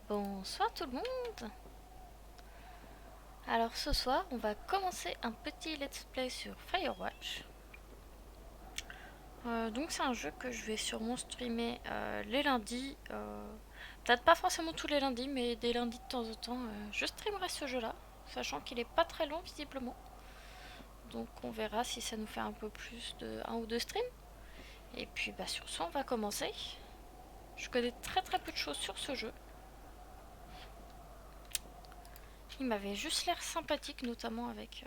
Bonsoir tout le monde. Alors ce soir on va commencer un petit let's play sur Firewatch. Donc c'est un jeu que je vais sûrement streamer les lundis. Peut-être pas forcément tous les lundis, mais des lundis de temps en temps je streamerai ce jeu là. Sachant qu'il est pas très long visiblement. Donc on verra si ça nous fait un peu plus de 1 ou 2 streams. Et puis bah sur ce on va commencer. Je connais très peu de choses sur ce jeu. Il m'avait juste l'air sympathique, notamment avec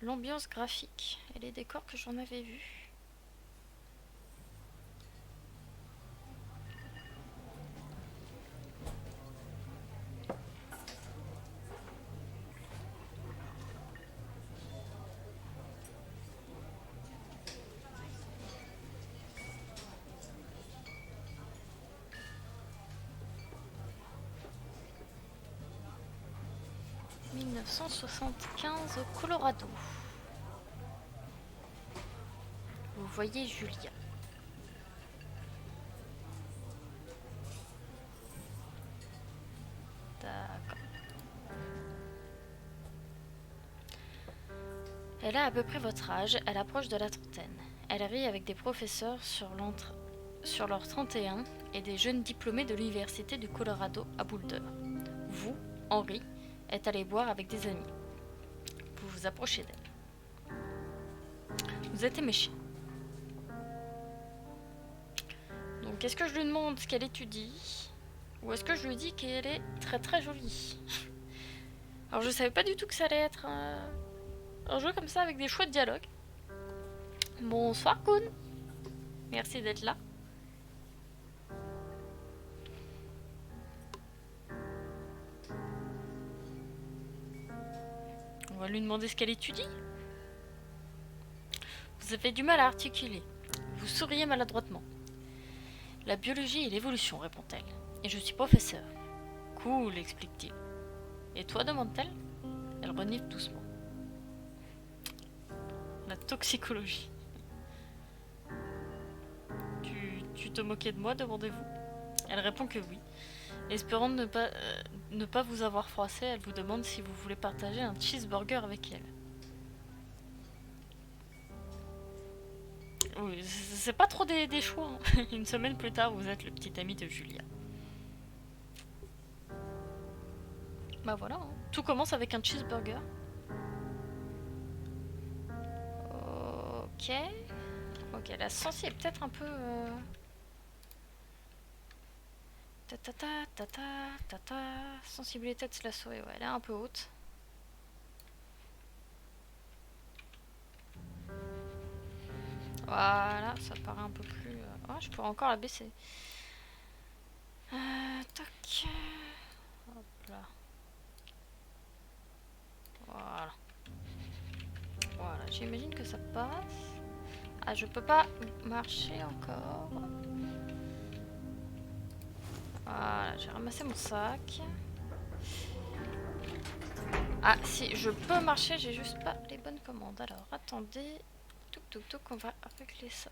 l'ambiance graphique et les décors que j'en avais vus. 1975 au Colorado. Vous voyez Julia. D'accord. Elle a à peu près votre âge, elle approche de la trentaine. Elle rit avec des professeurs sur leur 31 et des jeunes diplômés de l'université du Colorado à Boulder. Vous, Henri, êtes allé boire avec des amis. Vous vous approchez d'elle. Vous êtes éméché. Donc est-ce que je lui demande ce qu'elle étudie ou est-ce que je lui dis qu'elle est très jolie? Alors je savais pas du tout que ça allait être un jeu comme ça avec des choix de dialogue. Bonsoir Kun. Merci d'être là. On va lui demander ce qu'elle étudie. Vous avez du mal à articuler. Vous souriez maladroitement. La biologie et l'évolution, répond-elle. Et je suis professeur. Cool, explique-t-il. Et toi, demande-t-elle. Elle renifle doucement. La toxicologie. Tu te moquais de moi, demandez-vous. Elle répond que oui. Espérant ne pas vous avoir froissé, elle vous demande si vous voulez partager un cheeseburger avec elle. Oui, c'est pas trop des choix. Hein. Une semaine plus tard, vous êtes le petit ami de Julia. Bah voilà, hein. Tout commence avec un cheeseburger. Ok. Ok, la sensi est peut-être un peu... Sensibilité de la souris, ouais, elle est un peu haute. Voilà, ça paraît un peu plus... Oh, je pourrais encore la baisser. Tac. Hop là. Voilà. Voilà, j'imagine que ça passe. Ah, je peux pas marcher encore. Voilà, j'ai ramassé mon sac. Ah, si, je peux marcher, j'ai juste pas les bonnes commandes. Alors, attendez. On va régler ça.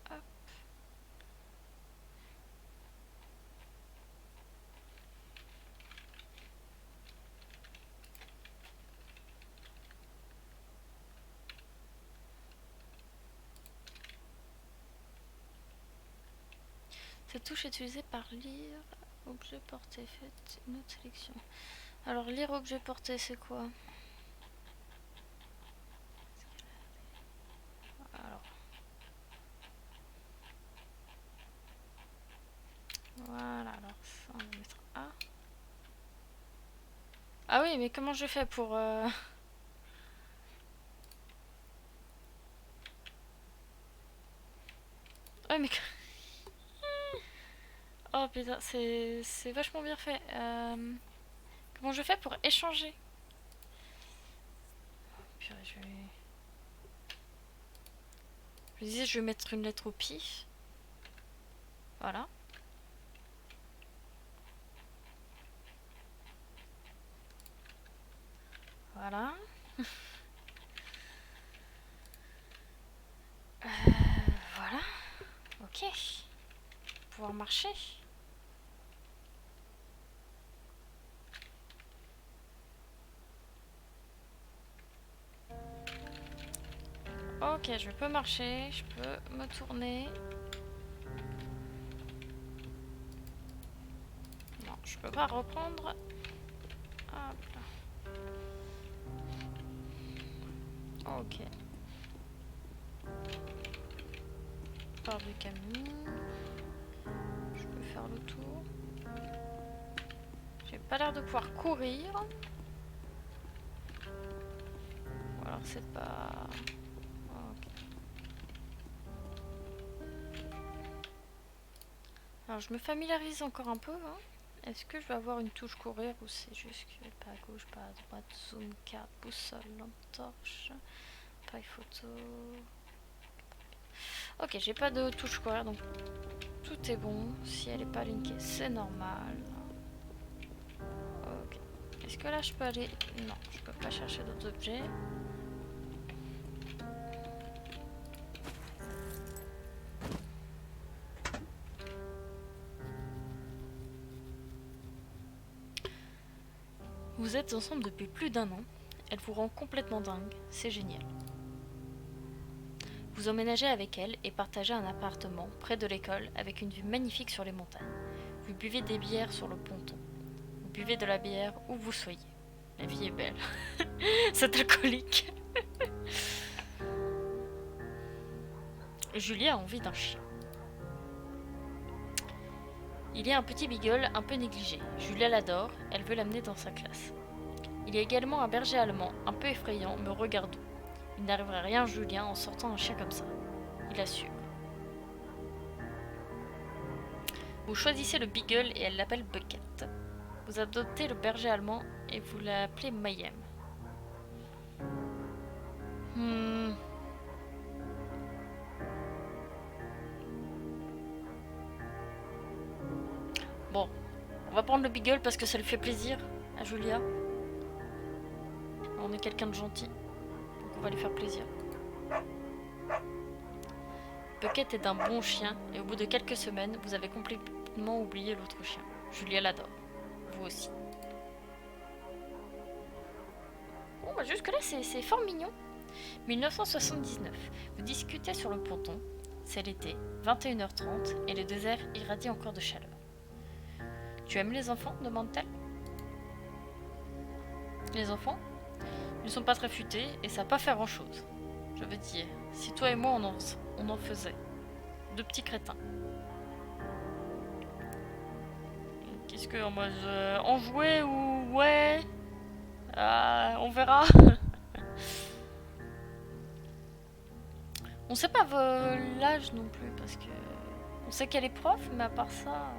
Hop. Cette touche est utilisée par lire objet porté. Faites une autre sélection. Alors, lire objet porté, c'est quoi? Alors. Voilà, alors ça, on va mettre A. Ah oui, mais comment je fais pour... Ouais, mais... Oh putain, c'est vachement bien fait. Comment je fais pour échanger? Purée, je disais, je vais mettre une lettre au pif. Voilà. Voilà. Voilà. Ok. Pouvoir marcher. Ok, je peux marcher, je peux me tourner. Non, je peux pas reprendre. Hop là. Ok. Part du camion. Je peux faire le tour. J'ai pas l'air de pouvoir courir. Ou alors c'est pas... Ok. Alors je me familiarise encore un peu. Hein. Est-ce que je vais avoir une touche courir ou c'est juste que pas à gauche, pas à droite, zoom, carte, boussole, lampe torche, appareil photo. Ok, j'ai pas de touche courir donc tout est bon. Si elle est pas linkée, c'est normal. Ok. Est-ce que là je peux aller... Non, je peux pas chercher d'autres objets. Vous êtes ensemble depuis plus d'1 an. Elle vous rend complètement dingue. C'est génial. Vous emménagez avec elle et partagez un appartement près de l'école avec une vue magnifique sur les montagnes. Vous buvez des bières sur le ponton. Vous buvez de la bière où vous soyez. La vie est belle. C'est alcoolique. Julie a envie d'un chien. Il y a un petit beagle un peu négligé. Julia l'adore, elle veut l'amener dans sa classe. Il y a également un berger allemand un peu effrayant, me regardant. Il n'arriverait rien à Julien en sortant un chien comme ça. Il assure. Vous choisissez le beagle et elle l'appelle Bucket. Vous adoptez le berger allemand et vous l'appelez Mayhem. Bon, on va prendre le beagle parce que ça lui fait plaisir à Julia. On est quelqu'un de gentil, donc on va lui faire plaisir. Bucket est un bon chien et au bout de quelques semaines, vous avez complètement oublié l'autre chien. Julia l'adore. Vous aussi. Bon, bah jusque là c'est fort mignon. 1979. Vous discutez sur le ponton. C'est l'été, 21h30 et le désert irradie encore de chaleur. Tu aimes les enfants demande-t-elle. Les enfants? Ils sont pas très futés et ça va pas faire grand-chose. Je veux dire, si toi et moi on en faisait. Deux petits crétins. Qu'est-ce que en mode en jouer ou ouais on verra. On sait pas l'âge non plus parce que on sait qu'elle est prof, mais à part ça.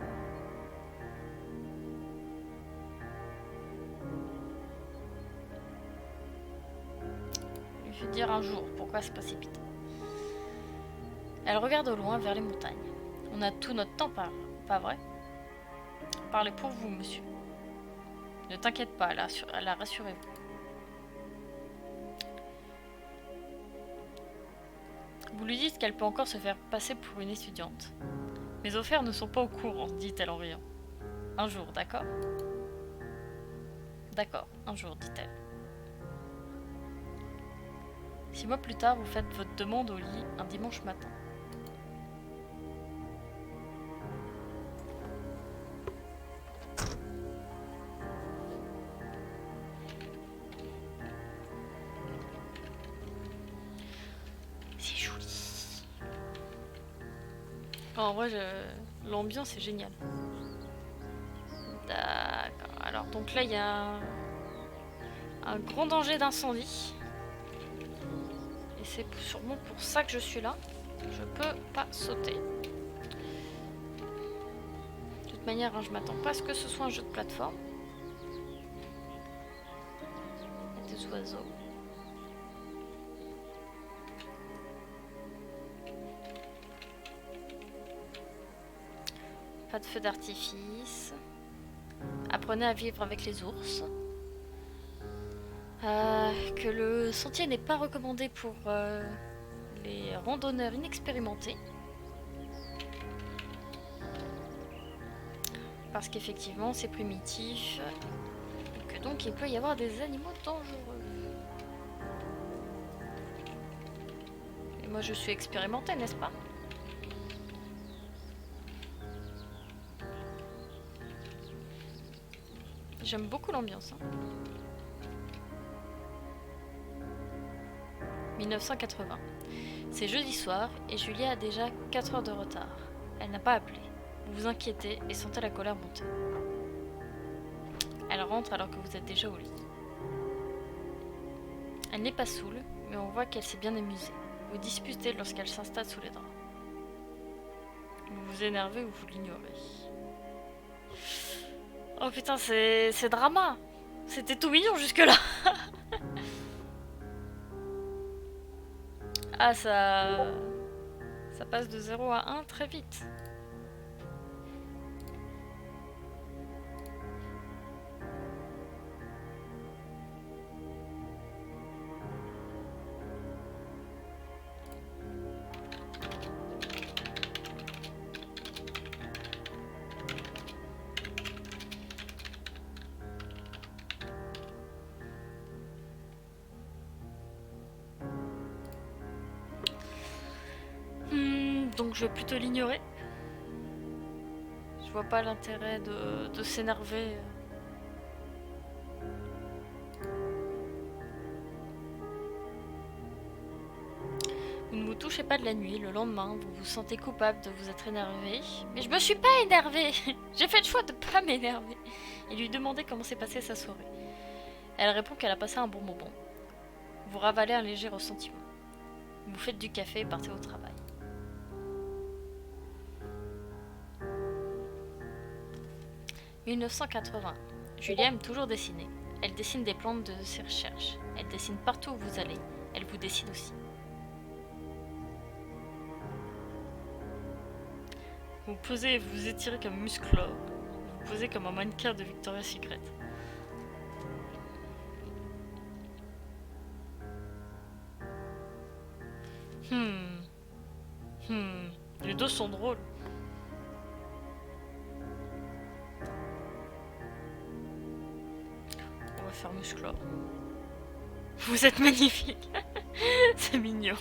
Je vais dire un jour, pourquoi se précipiter. Elle regarde au loin vers les montagnes. On a tout notre temps, pas vrai? Parlez pour vous, monsieur. Ne t'inquiète pas, la rassurez-vous. Vous lui dites qu'elle peut encore se faire passer pour une étudiante. Mes offerts ne sont pas au courant, dit-elle en riant. Un jour, d'accord? D'accord, un jour, dit-elle. 6 mois plus tard, vous faites votre demande au lit un dimanche matin. C'est joli. Oh, en vrai, l'ambiance est géniale. D'accord. Alors, donc là, il y a un grand danger d'incendie. Et c'est sûrement pour ça que je suis là. Je peux pas sauter. De toute manière, hein, je m'attends pas à ce que ce soit un jeu de plateforme. Il y a des oiseaux. Pas de feu d'artifice. Apprenez à vivre avec les ours. Que le sentier n'est pas recommandé pour les randonneurs inexpérimentés. Parce qu'effectivement c'est primitif. Et que donc il peut y avoir des animaux dangereux. Moi je suis expérimentée, n'est-ce pas? J'aime beaucoup l'ambiance. Hein. 1980. C'est jeudi soir et Julia a déjà 4 heures de retard. Elle n'a pas appelé. Vous vous inquiétez et sentez la colère monter. Elle rentre alors que vous êtes déjà au lit. Elle n'est pas saoule, mais on voit qu'elle s'est bien amusée. Vous disputez lorsqu'elle s'installe sous les draps. Vous vous énervez ou vous l'ignorez. Oh putain, c'est drama. C'était tout mignon jusque-là. Ah, ça passe de 0 à 1 très vite. Donc je vais plutôt l'ignorer. Je vois pas l'intérêt de s'énerver. Vous ne vous touchez pas de la nuit. Le lendemain, vous vous sentez coupable de vous être énervé. Mais je me suis pas énervée. J'ai fait le choix de pas m'énerver. Et lui demander comment s'est passée sa soirée. Elle répond qu'elle a passé un bon moment. Vous ravalez un léger ressentiment. Vous faites du café et partez au travail. « 1980. Julia aime toujours dessiner. Elle dessine des plantes de ses recherches. Elle dessine partout où vous allez. Elle vous dessine aussi. Vous posez et vous étirez comme Musclor. Vous posez comme un mannequin de Victoria's Secret. Les deux sont drôles. On va faire Musclor. Vous êtes magnifique. C'est mignon.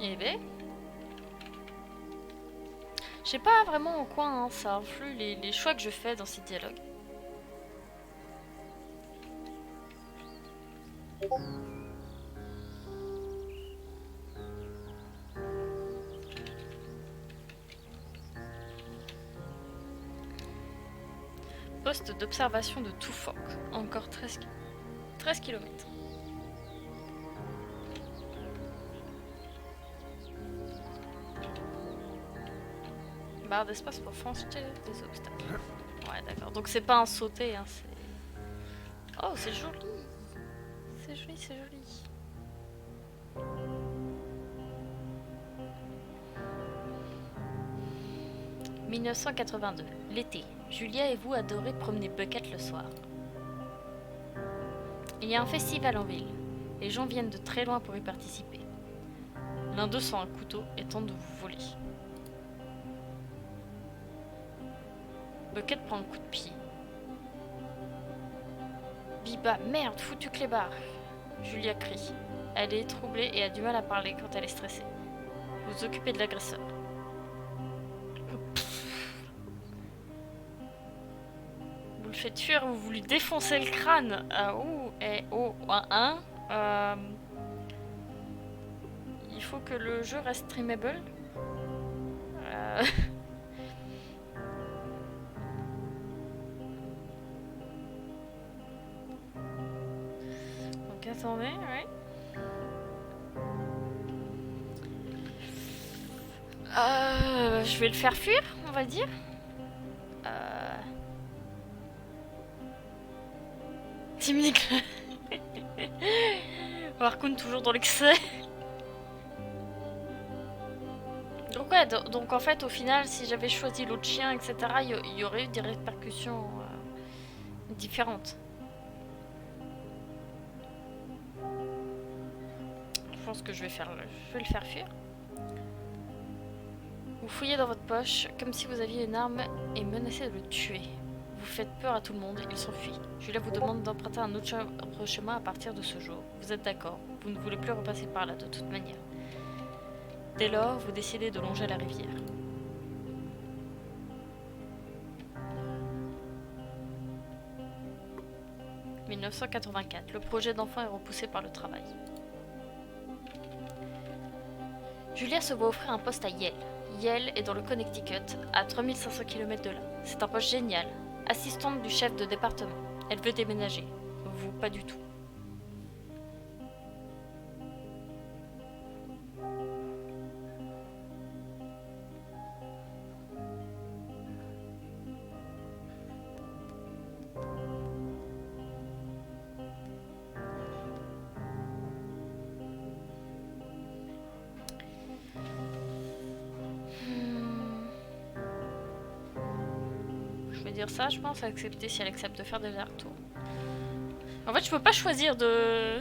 Eh ben, je sais pas vraiment en quoi hein, ça influe les choix que je fais dans ces dialogues. Poste d'observation de Twofold. Encore 13 km. Barre d'espace pour franchir des obstacles. Ouais, d'accord. Donc c'est pas un sauter, hein, c'est... Oh, c'est joli. C'est joli, c'est joli. « 1982. L'été. Julia et vous adorez promener Bucket le soir. Il y a un festival en ville. Les gens viennent de très loin pour y participer. L'un d'eux sort un couteau et tente de vous voler. Bucket prend un coup de pied. Biba, merde, foutu clébard. Julia crie. Elle est troublée et a du mal à parler quand elle est stressée. Vous vous occupez de l'agresseur. Vous le faites fuir, vous lui défoncez le crâne. Il faut que le jeu reste streamable. Donc attendez, ouais. Je vais le faire fuir, on va dire. Timide. Par contre, toujours dans l'excès. Donc ouais, donc en fait, au final, si j'avais choisi l'autre chien, etc., il y aurait eu des répercussions différentes. Je pense que je vais le faire fuir. Vous fouillez dans votre poche, comme si vous aviez une arme et menacez de le tuer. vous faites peur à tout le monde, il s'enfuit. Julia vous demande d'emprunter un autre chemin à partir de ce jour. Vous êtes d'accord, vous ne voulez plus repasser par là de toute manière. Dès lors, vous décidez de longer la rivière. « 1984. Le projet d'enfant est repoussé par le travail. Julia se voit offrir un poste à Yale. Yale est dans le Connecticut, à 3500 km de là. C'est un poste génial. Assistante du chef de département. Elle veut déménager. Vous, pas du tout. Je vais dire ça, je pense, accepter si elle accepte de faire des allers-retours. En fait, je peux pas choisir de...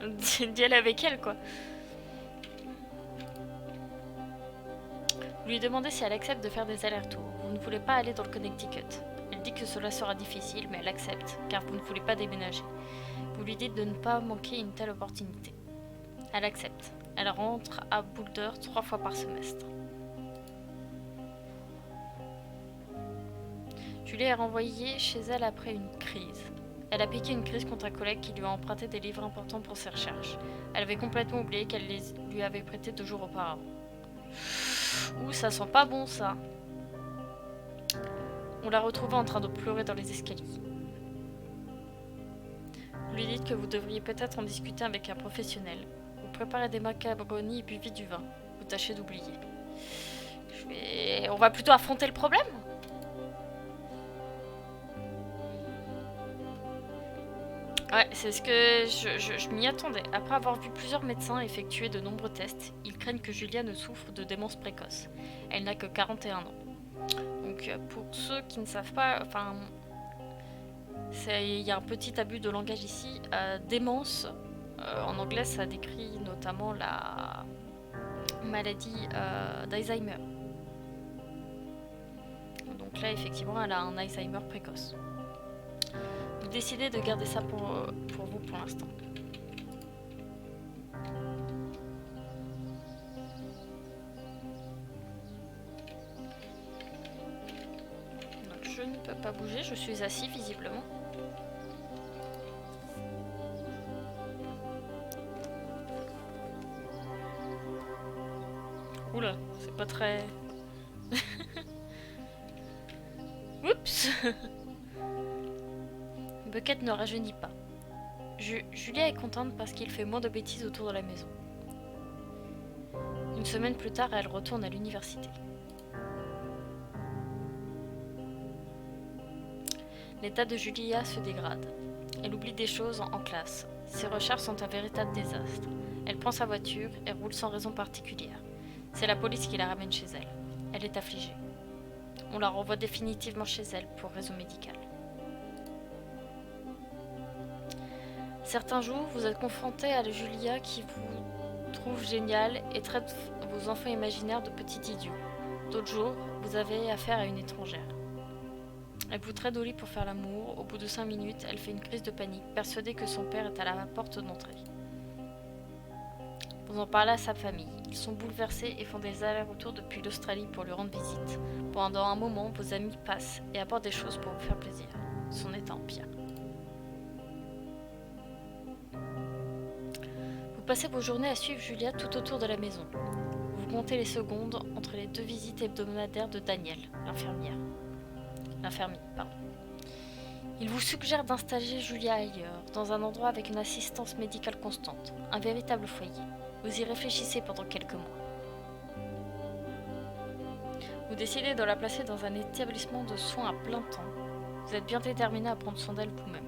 d'y aller avec elle, quoi. Vous lui demandez si elle accepte de faire des allers-retours. Vous ne voulez pas aller dans le Connecticut. Elle dit que cela sera difficile, mais elle accepte, car vous ne voulez pas déménager. Vous lui dites de ne pas manquer une telle opportunité. Elle accepte. Elle rentre à Boulder 3 fois par semestre. Julie est renvoyée chez elle après une crise. Elle a piqué une crise contre un collègue qui lui a emprunté des livres importants pour ses recherches. Elle avait complètement oublié qu'elle les lui avait prêtés 2 jours auparavant. Ouh, ça sent pas bon ça. On l'a retrouvée en train de pleurer dans les escaliers. Vous lui dites que vous devriez peut-être en discuter avec un professionnel. Vous préparez des macaronis et buvez du vin. Vous tâchez d'oublier. On va plutôt affronter le problème ? Ouais, c'est ce que je m'y attendais. Après avoir vu plusieurs médecins effectuer de nombreux tests, ils craignent que Julia ne souffre de démence précoce. Elle n'a que 41 ans. Donc pour ceux qui ne savent pas, enfin, il y a un petit abus de langage ici. Démence, en anglais, ça décrit notamment la maladie d'Alzheimer. Donc là, effectivement, elle a un Alzheimer précoce. Vous décidez de garder ça pour vous pour l'instant. Donc je ne peux pas bouger, je suis assis visiblement. Oula, c'est pas très... Oups. Bucket ne rajeunit pas. Julia est contente parce qu'il fait moins de bêtises autour de la maison. Une semaine plus tard, elle retourne à l'université. L'état de Julia se dégrade. Elle oublie des choses en classe. Ses recherches sont un véritable désastre. Elle prend sa voiture et roule sans raison particulière. C'est la police qui la ramène chez elle. Elle est affligée. On la renvoie définitivement chez elle pour raison médicale. Certains jours, vous êtes confronté à la Julia qui vous trouve géniale et traite vos enfants imaginaires de petits idiots. D'autres jours, vous avez affaire à une étrangère. Elle vous traite au lit pour faire l'amour. Au bout de 5 minutes, elle fait une crise de panique, persuadée que son père est à la porte d'entrée. Vous en parlez à sa famille. Ils sont bouleversés et font des allers-retours depuis l'Australie pour lui rendre visite. Pendant un moment, vos amis passent et apportent des choses pour vous faire plaisir. Son état empire. Vous passez vos journées à suivre Julia tout autour de la maison. Vous comptez les secondes entre les 2 visites hebdomadaires de Daniel, l'infirmier. Il vous suggère d'installer Julia ailleurs, dans un endroit avec une assistance médicale constante, un véritable foyer. Vous y réfléchissez pendant quelques mois. Vous décidez de la placer dans un établissement de soins à plein temps. Vous êtes bien déterminé à prendre soin d'elle vous-même.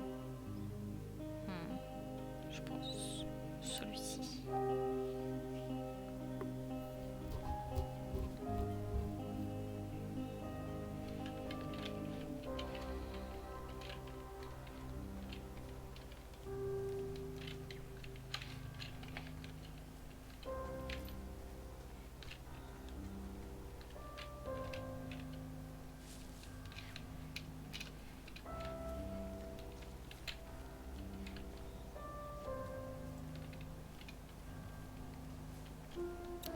Je pense celui-ci.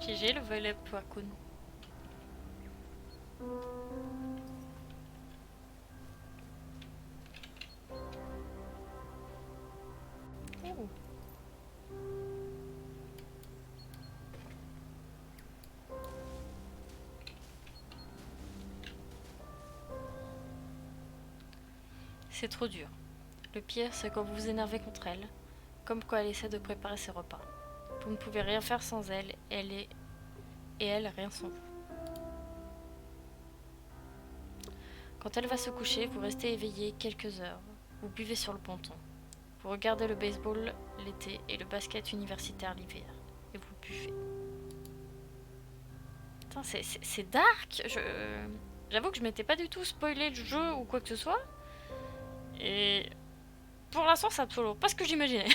GG le volet pour Akun. Oh. C'est trop dur. Le pire, c'est quand vous vous énervez contre elle, comme quand elle essaie de préparer ses repas. Vous ne pouvez rien faire sans elle, et elle rien sans vous. Quand elle va se coucher, vous restez éveillé quelques heures. Vous buvez sur le ponton. Vous regardez le baseball l'été et le basket universitaire l'hiver. Et vous buvez. Putain, c'est dark. J'avoue que je m'étais pas du tout spoilé le jeu ou quoi que ce soit. Et pour l'instant, c'est absolument pas ce que j'imaginais.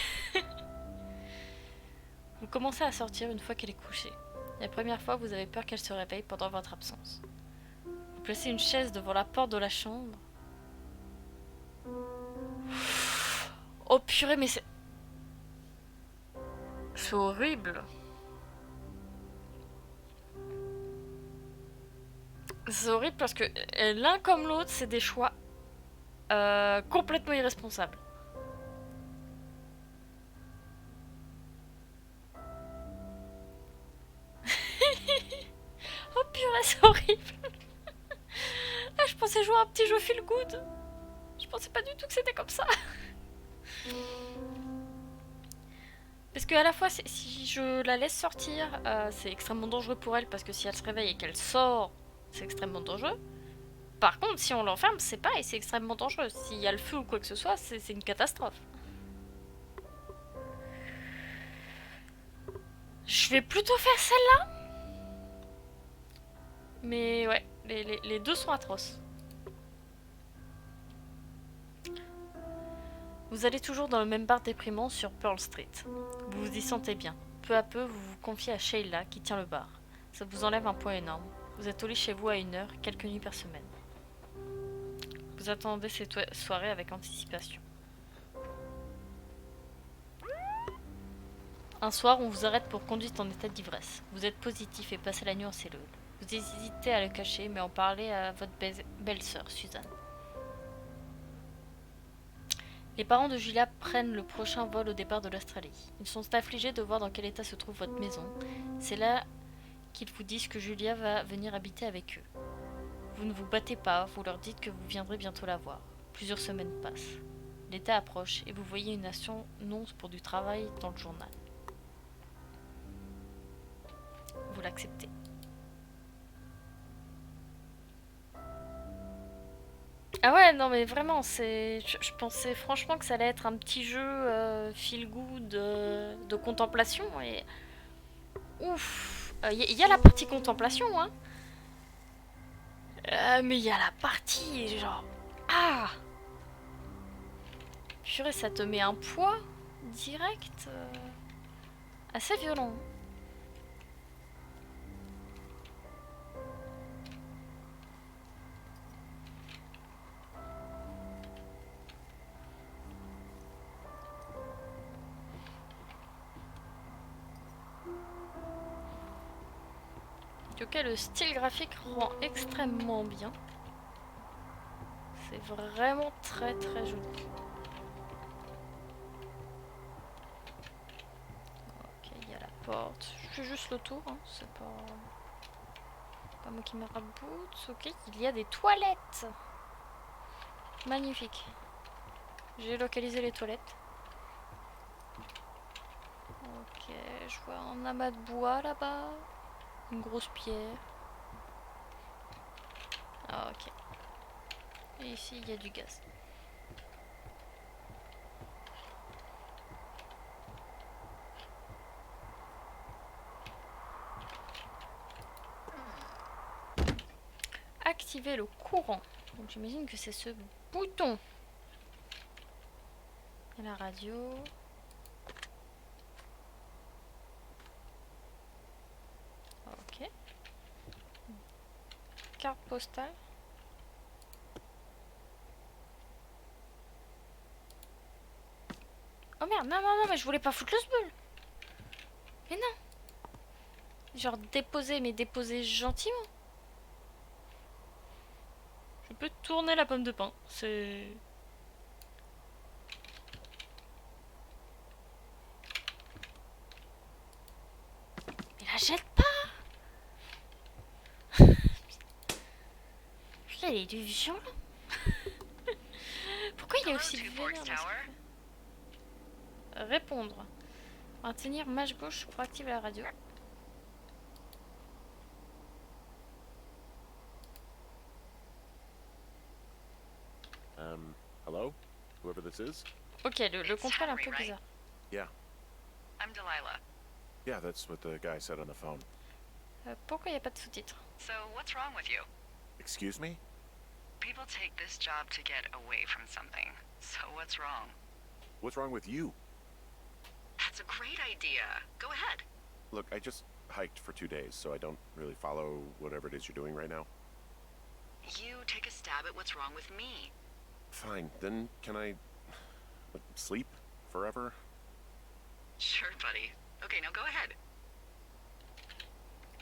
Vous commencez à sortir une fois qu'elle est couchée. La première fois, vous avez peur qu'elle se réveille pendant votre absence. Vous placez une chaise devant la porte de la chambre. Oh purée, mais c'est... C'est horrible. C'est horrible parce que l'un comme l'autre, c'est des choix complètement irresponsables. Oh purée, c'est horrible. Ah, je pensais jouer à un petit jeu feel good. Je pensais pas du tout que c'était comme ça. Parce que à la fois, si je la laisse sortir, c'est extrêmement dangereux pour elle parce que si elle se réveille et qu'elle sort, c'est extrêmement dangereux. Par contre, si on l'enferme, c'est pareil, c'est extrêmement dangereux. S'il y a le feu ou quoi que ce soit, c'est une catastrophe. Je vais plutôt faire celle-là. Mais ouais, les deux sont atroces. Vous allez toujours dans le même bar déprimant sur Pearl Street. Vous vous y sentez bien. Peu à peu, vous vous confiez à Sheila qui tient le bar. Ça vous enlève un poids énorme. Vous êtes au lit chez vous à 1 heure, quelques nuits par semaine. Vous attendez cette soirée avec anticipation. Un soir, on vous arrête pour conduite en état d'ivresse. Vous êtes positif et passez la nuit en cellule. Vous hésitez à le cacher, mais en parlez à votre belle-sœur, Suzanne. Les parents de Julia prennent le prochain vol au départ de l'Australie. Ils sont affligés de voir dans quel état se trouve votre maison. C'est là qu'ils vous disent que Julia va venir habiter avec eux. Vous ne vous battez pas, vous leur dites que vous viendrez bientôt la voir. Plusieurs semaines passent. L'été approche et vous voyez une annonce pour du travail dans le journal. Vous l'acceptez. Ah ouais, non mais vraiment, je pensais franchement que ça allait être un petit jeu feel good de contemplation et... Ouf, y a la partie contemplation, hein. Mais il y a la partie genre... Ah, purée, ça te met un poids direct assez violent. En tout cas, le style graphique rend extrêmement bien. C'est vraiment très très joli. Ok, il y a la porte. Je fais juste le tour, hein. C'est pas moi qui me raboute. Ok, il y a des toilettes. Magnifique. J'ai localisé les toilettes. Ok, je vois un amas de bois là-bas. Une grosse pierre. Ah, ok. Et ici, il y a du gaz. Activer le courant. Donc j'imagine que c'est ce bouton. Et la radio. Ok. Carte postale. Oh merde, non, non, non, mais je voulais pas foutre le sbeul. Mais non. Genre déposer, mais déposer gentiment. Je peux tourner la pomme de pain. C'est... Mais la jette pas. Là, il est du violent. Pourquoi il est aussi violent dans ce jeu? Répondre. Maintenir mâche gauche pour activer la radio. Hello? Whoever this is? Ok, le contrôle est un peu bizarre. Yeah. I'm Delilah. Yeah, that's what the guy said on the phone. Pourquoi il n'y a pas de sous-titres? So, what's wrong with you? Excuse me? People take this job to get away from something. So, what's wrong? What's wrong with you? That's a great idea. Go ahead. Look, I just hiked for 2 days, so I don't really follow whatever it is you're doing right now. You take a stab at what's wrong with me. Fine, then can I... sleep? Forever? Sure, buddy. Okay, now go ahead.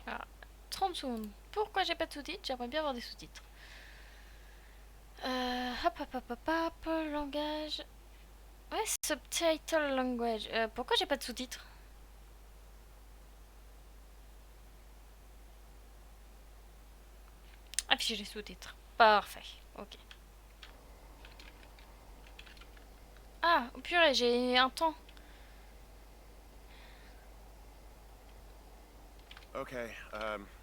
Alors, 30 secondes. Pourquoi j'ai pas de sous-titres? J'aimerais bien avoir des sous-titres. Hop, hop, hop, hop, hop, langage. Ouais, subtitle language. Pourquoi j'ai pas de sous-titres? Afficher les sous-titres. Parfait. Ok. Ah, purée, j'ai un temps. Okay,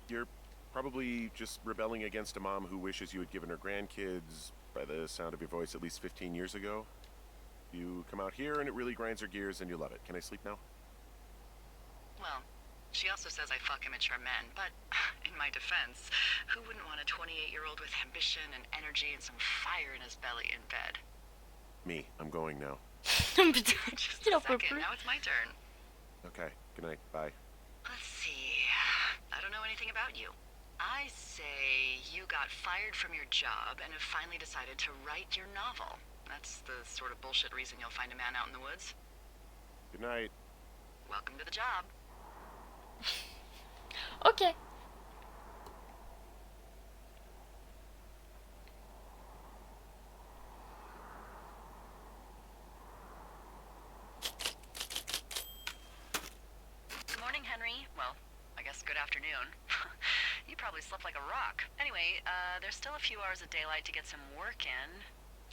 you're probably just rebelling against a mom who wishes you had given her grandkids, by the sound of your voice, at least 15 years ago. You come out here and it really grinds her gears and you love it. Can I sleep now? Well, she also says I fuck immature men, but in my defense, who wouldn't want a 28-year-old with ambition and energy and some fire in his belly in bed? Me, I'm going now. Putain, Just il a en peut second, plus. now it's my turn. Okay, good night, bye. Let's see. I don't know anything about you. I say you got fired from your job and have finally decided to write your novel. That's the sort of bullshit reason you'll find a man out in the woods. Good night. Welcome to the job. Ok. Good morning, Henry. Well, I guess good afternoon. You probably slept like a rock. Anyway, there's still a few hours of daylight to get some work in.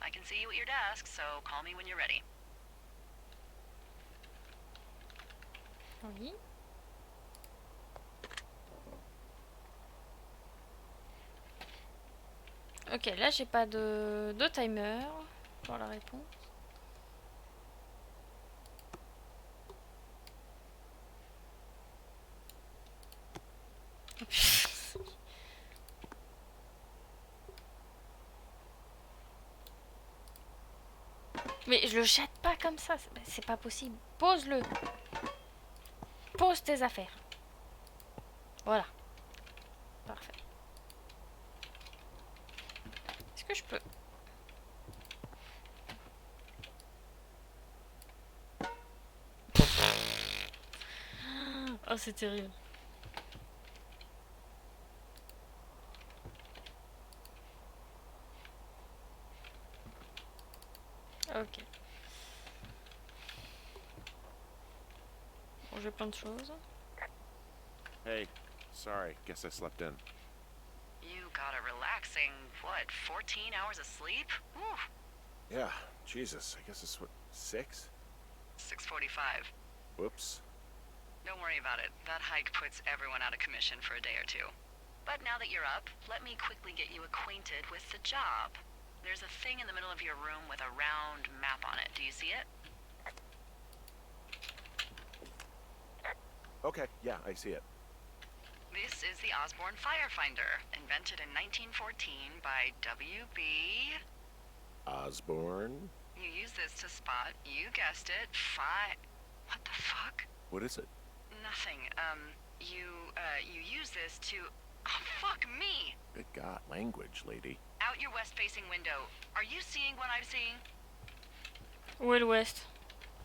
I can see you at your desk, so call me when you're ready. Oui. Ok, là j'ai pas de timer pour la réponse. Mais je le jette pas comme ça, c'est pas possible. Pose-le. Pose tes affaires. Voilà. Parfait. Est-ce que je peux... Oh, c'est terrible. Ok. Bon, j'ai plein de choses. Hey, sorry, guess I slept in. You got a relaxing, what, 14 hours of sleep? Whew. Yeah, Jesus, I guess it's what, 6? 6:45. Whoops. Don't worry about it. That hike puts everyone out of commission for a day or two. But now that you're up, let me quickly get you acquainted with the job. There's a thing in the middle of your room with a round map on it. Do you see it? Okay, yeah, I see it. This is the Osborne Firefinder, invented in 1914 by W.B. Osborne? You use this to spot, you guessed it, What the fuck? What is it? Nothing. You use this to... Oh, fuck me! Good God, language, lady. Out your west-facing window. Are you seeing what I'm seeing? Où est l'ouest?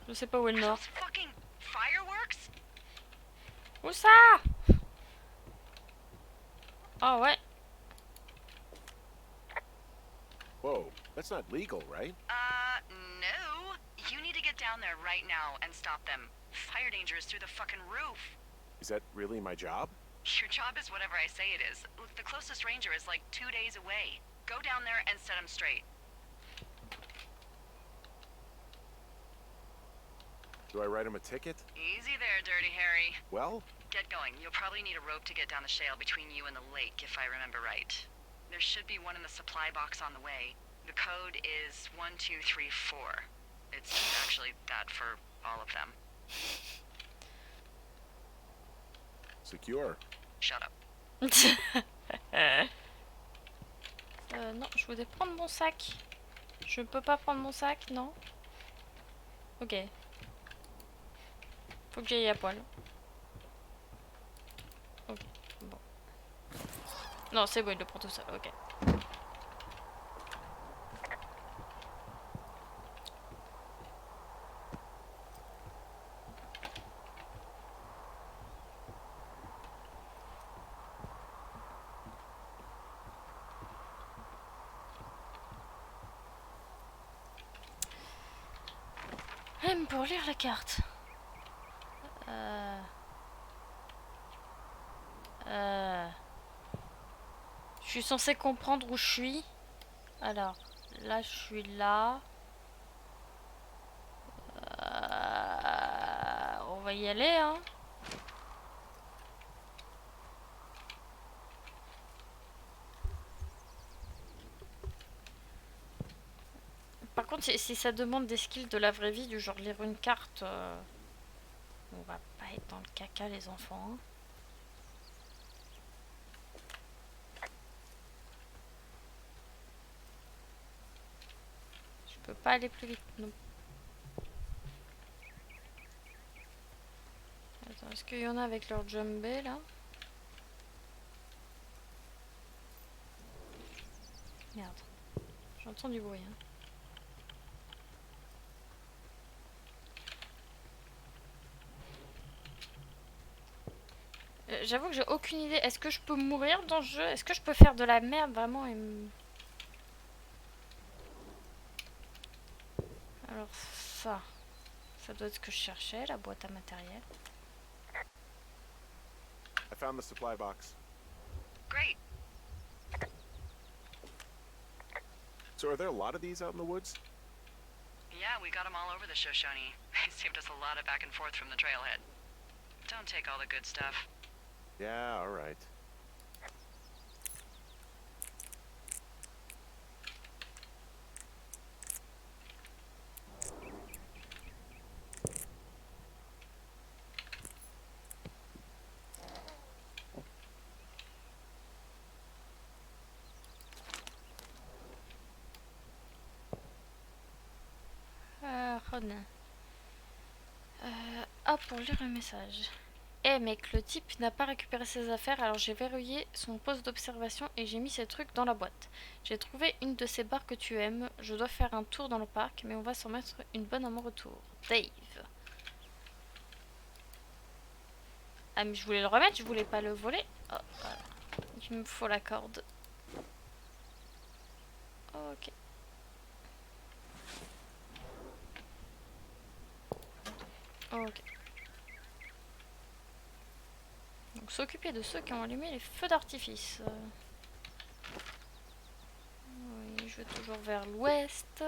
Je sais pas où est le nord. Those fucking fireworks? Où ça? Ah ouais. Whoa, that's not legal, right? No. You need to get down there right now and stop them. Fire danger is through the fucking roof. Is that really my job? Your job is whatever I say it is. Look, the closest ranger is like 2 days away. Go down there and set him straight. Do I write him a ticket? Easy there, Dirty Harry. Well, Get going. You'll probably need a rope to get down the shale between you and the lake, if I remember right. There should be one in the supply box on the way. The code is 1234. It's actually that for all of them. secure. Shut up. Non, je voudrais prendre mon sac. Je peux pas prendre mon sac, non? Ok. Faut que j'aille à poil. Ok, bon. Non, c'est bon, il le prend tout seul, ok. Même pour lire la carte. Je suis censée comprendre où je suis. Alors, là, je suis là. On va y aller, hein. Par contre, si ça demande des skills de la vraie vie, du genre lire une carte, on va pas être dans le caca, les enfants. Hein. Je peux pas aller plus vite, non. Attends, est-ce qu'il y en a avec leur jumbé là? Merde. J'entends du bruit. Hein. J'avoue que j'ai aucune idée. Est-ce que je peux mourir dans ce jeu? Est-ce que je peux faire de la merde vraiment et Alors ça doit être ce que je cherchais, la boîte à matériel. I found the supply box. Great. So are there a lot of these out in the woods? Yeah, we got them all over the Shoshone. They saved us a lot of back and forth from the trailhead. Don't take all the good stuff. Yeah, all right. Ron. Ah, pour lire le message. Eh mec, le type n'a pas récupéré ses affaires, alors j'ai verrouillé son poste d'observation et j'ai mis ses trucs dans la boîte. J'ai trouvé une de ces bars que tu aimes. Je dois faire un tour dans le parc, mais on va s'en mettre une bonne à mon retour. Dave. Ah mais je voulais le remettre, je voulais pas le voler. Oh, voilà. Il me faut la corde. Ok. Ok. Donc s'occuper de ceux qui ont allumé les feux d'artifice. Oui, je vais toujours vers l'ouest.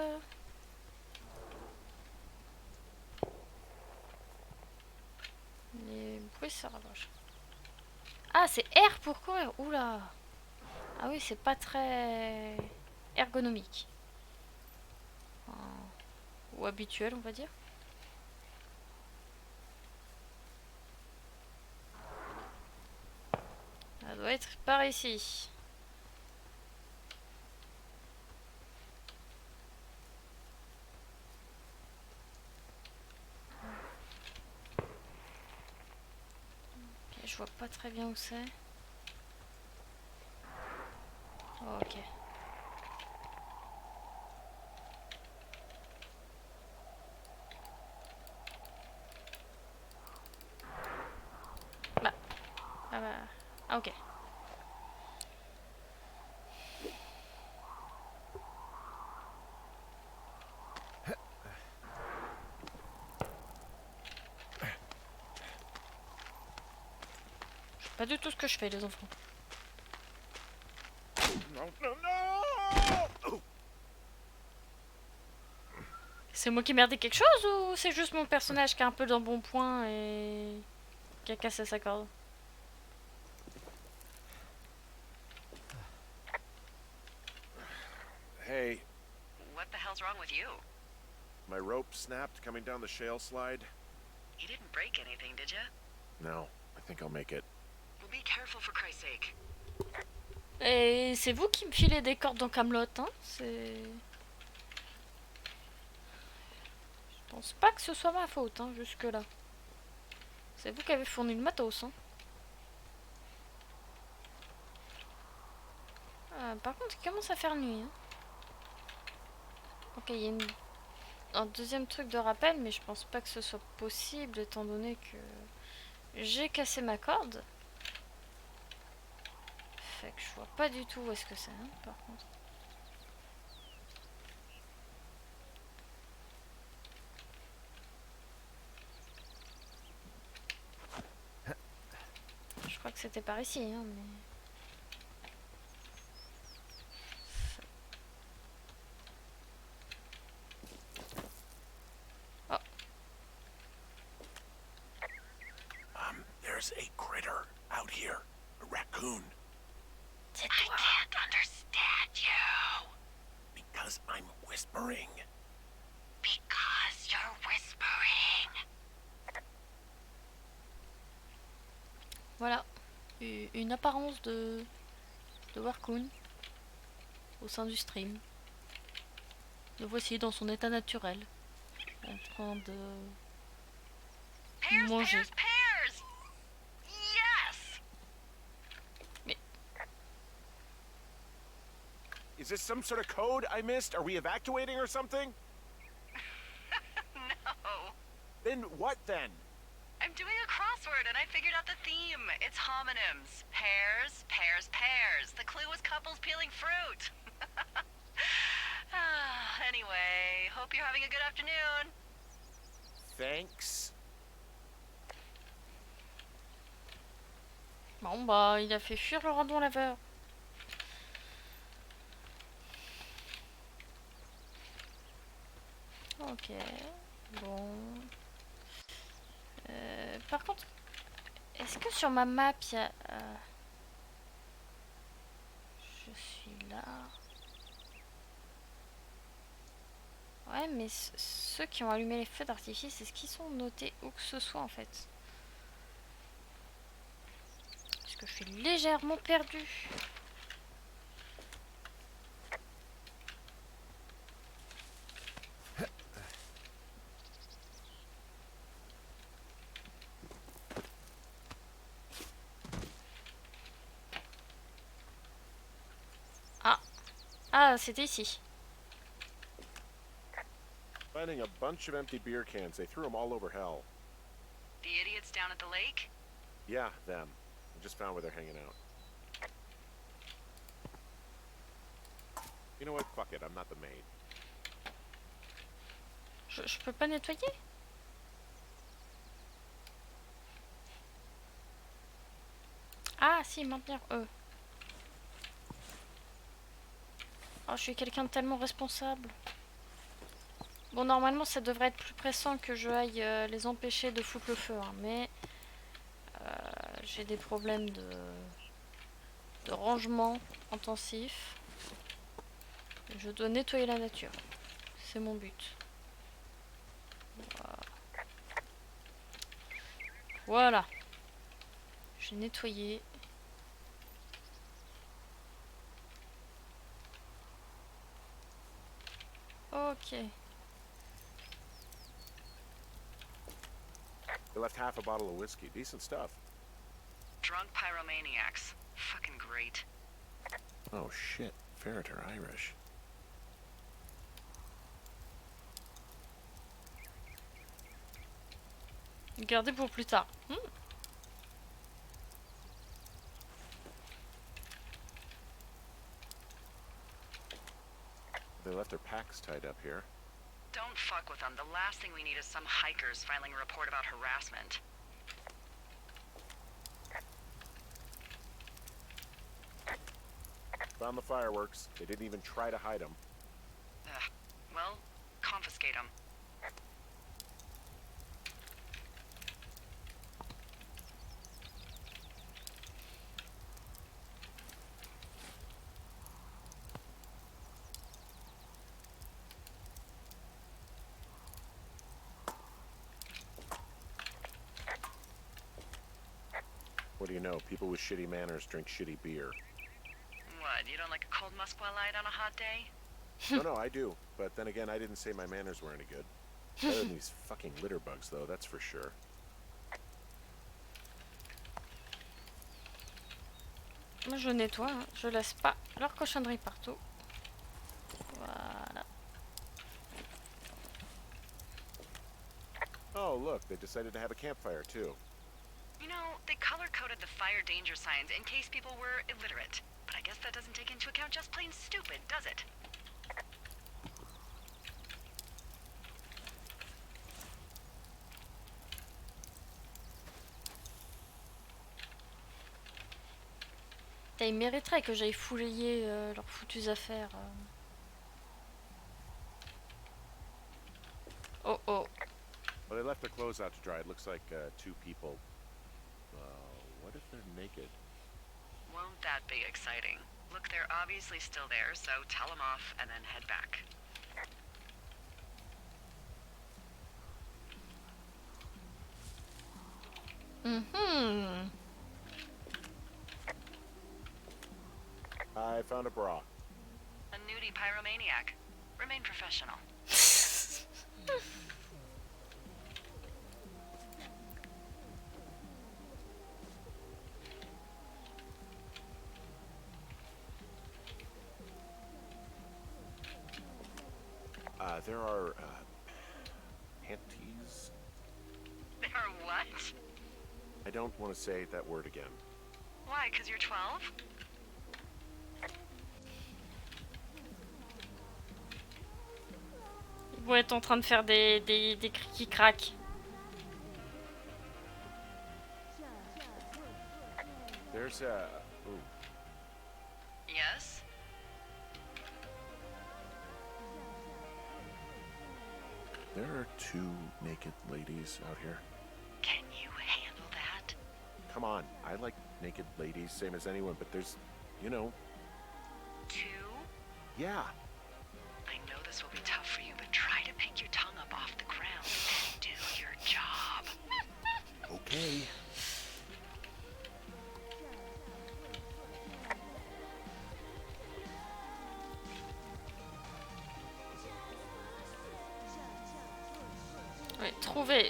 Les bruits se rapprochent. Ah, c'est R pour courir. Oula. Ah oui, c'est pas très ergonomique. Ou habituel, on va dire. Ça doit être par ici. Ok, je vois pas très bien où c'est. Ok. Bah. Ah bah. Ah ok. Pas du tout ce que je fais, les enfants. No, no, no! C'est moi qui merdé quelque chose ou c'est juste mon personnage qui est un peu dans bon point et qui a cassé sa corde? Hey, What the hell's wrong with you? my rope snapped coming down the shale slide. You didn't break anything, did you? No, I think I'll make it. Well, be careful for Christ's sake. Et c'est vous qui me filez des cordes dans Camelot, hein? C'est... Je pense pas que ce soit ma faute, hein, jusque-là. C'est vous qui avez fourni le matos, hein. Par contre, il commence à faire nuit, hein. Ok, il y a un deuxième truc de rappel, mais je pense pas que ce soit possible étant donné que j'ai cassé ma corde. Fait que je vois pas du tout où est-ce que c'est, hein, par contre. Je crois que c'était par ici, hein, mais... Oh, There's a critter out here. A raccoon. c'est I toi. can't understand you. Because I'm whispering. Because you're whispering. Voilà, une apparence de Warcoon au sein du stream. Le voici dans son état naturel, en train de Pears, manger. pears, pears! Yes! Is this some sort of code I missed? Are we evacuating or something? No. Then what then? I'm doing a crossword and I figured out the theme. It's homonyms. Pears, pears, pears. The clue was couples peeling fruit. Anyway, hope you're having a good afternoon. Thanks. Bon bah, il a fait fuir le radon laveur. Ok, bon. Par contre, est-ce que sur ma map, il y a... Je suis là. Ouais, mais ceux qui ont allumé les feux d'artifice, est-ce qu'ils sont notés où que ce soit en fait? Parce que je suis légèrement perdue. Ah, ah, c'était ici. Finding a bunch of empty beer cans. They threw them all over hell. The idiots down at the lake? Yeah, them. I just found where they're hanging out. You know what? Fuck it. I'm not the maid. Je peux pas nettoyer? Ah, si, maintenir eux. Oh, je suis quelqu'un de tellement responsable. Bon, normalement, ça devrait être plus pressant que je aille les empêcher de foutre le feu, hein, mais j'ai des problèmes de rangement intensif. Je dois nettoyer la nature. C'est mon but. Voilà. J'ai nettoyé. Ok. They left half a bottle of whiskey. Decent stuff. Drunk pyromaniacs. Fucking great. Oh shit. Ferret are Irish. Gardez pour plus tard. They left their packs tied up here. Don't fuck with them. The last thing we need is some hikers filing a report about harassment. found the fireworks. They didn't even try to hide them. Ugh. Well, confiscate them. What do you know? People with shitty manners drink shitty beer. What, you don't like a cold Musqua Light on a hot day? No, I do. But then again, I didn't say my manners were any good. Better than these fucking litter bugs, though, that's for sure. Moi je nettoie, hein. Je laisse pas leur cochonnerie partout. Voilà. Oh, look, they decided to have a campfire, too. You know, they color-coded the fire danger signs in case people were illiterate. But I guess that doesn't take into account just plain stupid, does it? Ils mériteraient que j'aille fouiller leurs foutues affaires. Oh oh. Well, they left their clothes out to dry. It looks like two people. What if they're naked? Won't that be exciting? Look, they're obviously still there, so tell them off and then head back. Mhm. I found a bra. A nudie pyromaniac. Remain professional. There are, panties? There are what? I don't want to say that word again. Why, 'cause you're 12? Ils vont être en train de faire des cris qui craquent. There's a... Ooh. Yes? There are two naked ladies out here. Can you handle that? Come on, I like naked ladies, same as anyone, but there's, you know... Two? Yeah. I know this will be tough for you, but try to pick your tongue up off the ground and do your job. Okay. Oui, trouver,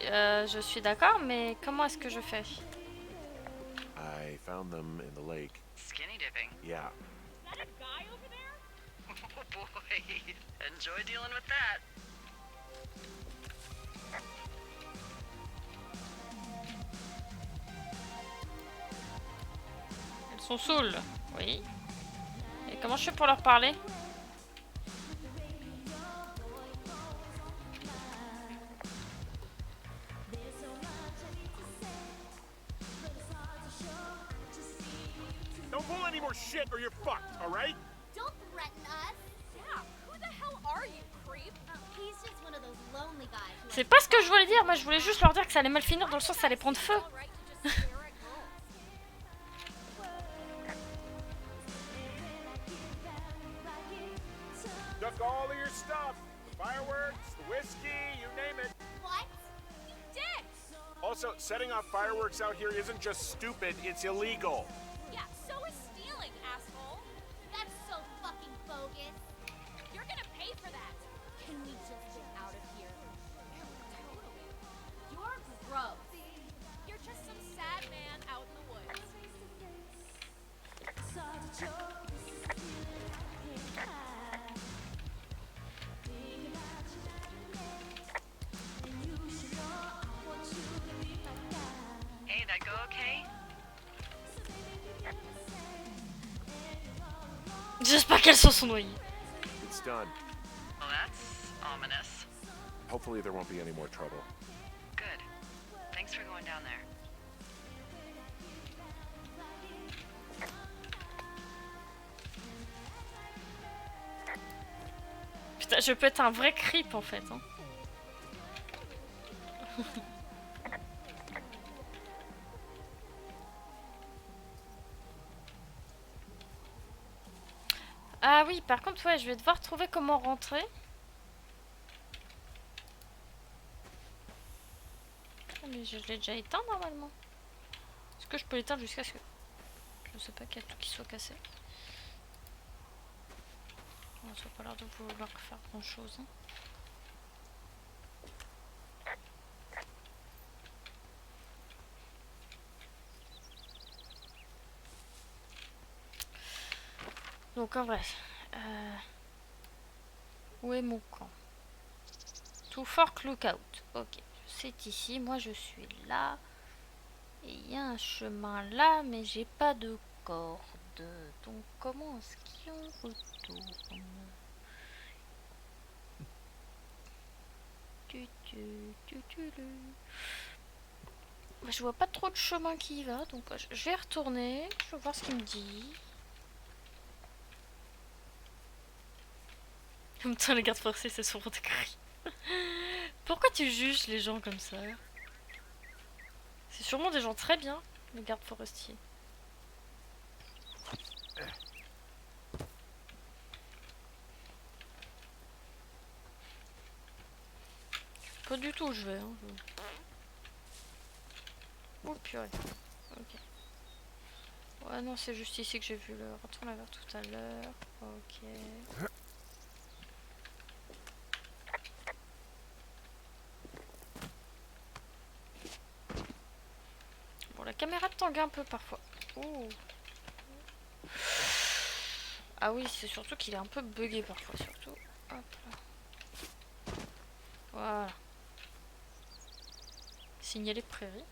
je suis d'accord, mais comment est-ce que je fais? I found them in the lake. Skinny dipping. Yeah. Is that a guy over there? Oh boy. Enjoy dealing with that. Elles sont saoules, oui. Et comment je fais pour leur parler? Don't pull any more shit or you're fucked, alright? Don't threaten us. Yeah, who the hell are you, creep? He's just one of those lonely guys. who C'est pas ce que je voulais dire, moi je voulais juste leur dire que ça allait mal finir dans le sens ça allait prendre feu. All right to just stare at girls. Took all of your stuff. The fireworks, the whiskey, you name it. What? You did! Also, setting off fireworks out here isn't just stupid, it's illegal. Yeah, so is stealing, asshole. That's so fucking bogus. You're gonna pay for that. Can we just get out of here? Totally. You're gross. You're just some sad man out in the woods. Hey, that go okay? J'espère qu'elles se sont noyées. It's done. Well, that's ominous. Hopefully there won't be any more trouble. Good. Thanks for going down there. Putain, je peux être un vrai creep en fait. Hein. Ah oui, par contre, ouais, je vais devoir trouver comment rentrer. Ah, mais je l'ai déjà éteint normalement. Est-ce que je peux l'éteindre jusqu'à ce que... Je sais pas qu'il y a tout qui soit cassé. Bon, ça n'a pas l'air de vouloir faire grand chose. Hein. Donc en vrai, où est mon camp? To Fork Lookout. Ok, c'est ici. Moi je suis là. Et il y a un chemin là, mais j'ai pas de corde. Donc comment est-ce qu'on retourne? Bah, je vois pas trop de chemin qui y va, donc je vais retourner. Je vais voir ce qu'il me dit. En même temps, les gardes forcés, c'est souvent des cris. Pourquoi tu juges les gens comme ça? C'est sûrement des gens très bien, les gardes forestiers. Pas du tout où je vais. Hein. Oh purée. Ok. Ouais, non, c'est juste ici que j'ai vu le raton laveur tout à l'heure. Ok. Bon, la caméra tangue un peu parfois. Oh. Ah oui, c'est surtout qu'il est un peu bugué parfois, surtout. Hop là. Voilà. Signaler prairie.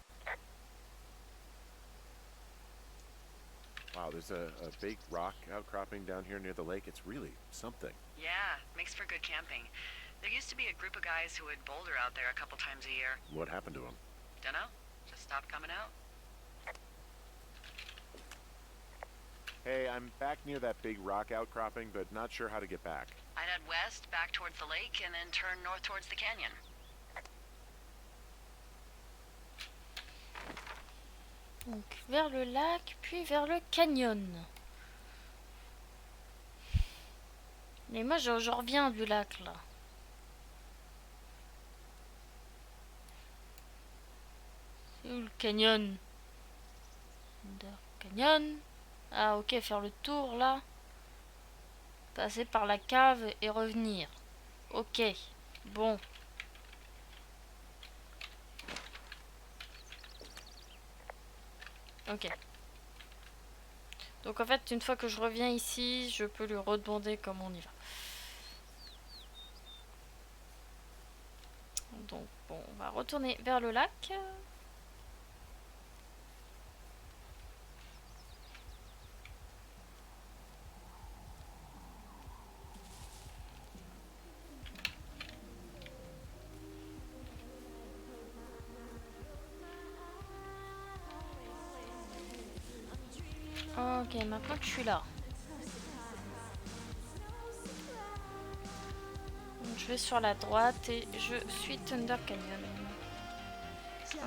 Wow, there's a big rock outcropping down here near the lake. It's really something. Yeah, makes for good camping. There used to be a group of guys who would boulder out there a couple times a year. What happened to him? Dunno, just stopped coming out. Hey, I'm back near that big rock outcropping, but not sure how to get back. I'd head west, back towards the lake, and then turn north towards the canyon. Donc vers le lac, puis vers le canyon. Mais moi je reviens du lac là. C'est où le canyon? Canyon. Ah ok, faire le tour là. Passer par la cave et revenir. Ok, bon. Ok. Donc en fait, une fois que je reviens ici, je peux lui redemander comment on y va. Donc bon, on va retourner vers le lac. Ok, maintenant que je suis là. Donc, je vais sur la droite et je suis Thunder Canyon. Okay.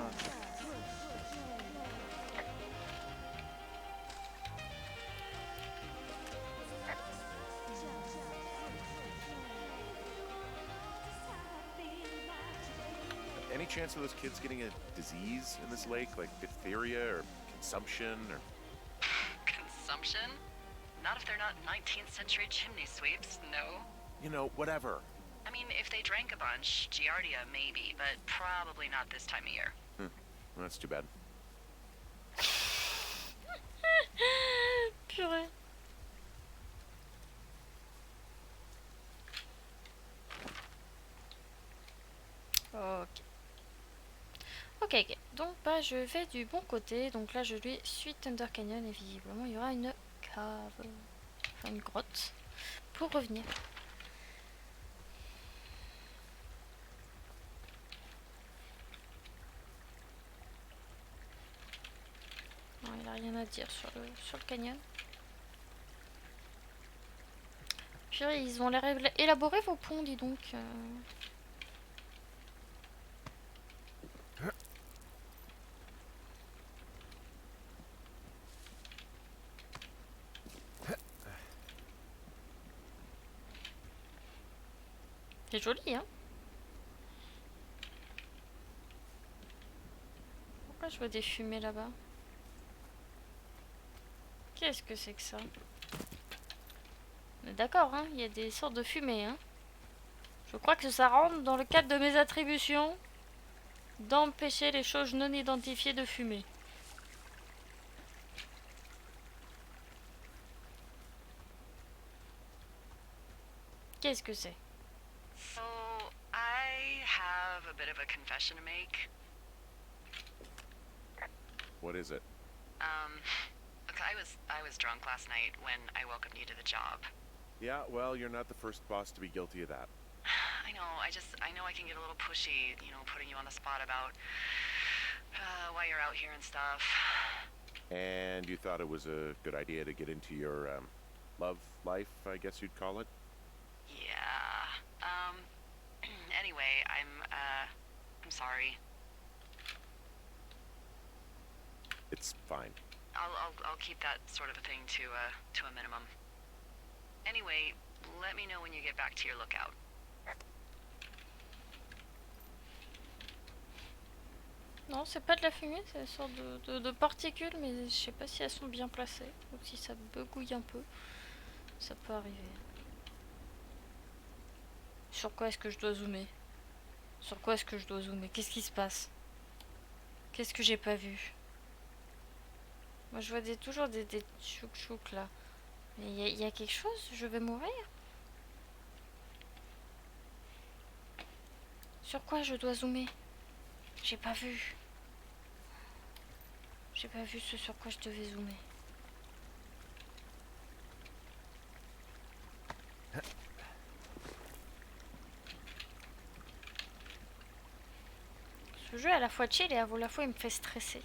Any chance of those kids getting a disease in this lake, like diphtheria or consumption or... Consumption? Not if they're not 19th century chimney sweeps, no. You know, whatever. I mean, if they drank a bunch, Giardia maybe, but probably not this time of year. Well, that's too bad. Purée. Ok. Ok, ok. Donc bah je vais du bon côté. Donc là je lui suis Thunder Canyon et visiblement il y aura une cave. Enfin une grotte. Pour revenir. Non, il a rien à dire sur le canyon. purée, ils ont l'air élaborés vos ponts, dis donc. C'est joli, hein. Pourquoi je vois des fumées là-bas? Qu'est-ce que c'est que ça? On est d'accord, hein, il y a des sortes de fumées, hein. Je crois que ça rentre dans le cadre de mes attributions d'empêcher les choses non identifiées de fumer. Qu'est-ce que c'est? So, I have a bit of a confession to make. What is it? Look, I was drunk last night when I welcomed you to the job. Yeah, well, you're not the first boss to be guilty of that. I know, I know I can get a little pushy, you know, putting you on the spot about why you're out here and stuff. And you thought it was a good idea to get into your, love life, I guess you'd call it? Yeah. Anyway, I'm sorry. It's fine. I'll keep that sort of a thing to a minimum. Anyway, let me know when you get back to your lookout. Non, c'est pas de la fumée, c'est une sorte de particules, mais je sais pas si elles sont bien placées ou si ça begouille un peu. Ça peut arriver. Sur quoi est-ce que je dois zoomer? Sur quoi est-ce que je dois zoomer? Qu'est-ce qui se passe? Qu'est-ce que j'ai pas vu? Moi je vois toujours des chouk-chouk là. Mais il y a quelque chose? Je vais mourir? Sur quoi je dois zoomer? J'ai pas vu. J'ai pas vu ce sur quoi je devais zoomer. Ce jeu est à la fois chill et à la fois il me fait stresser.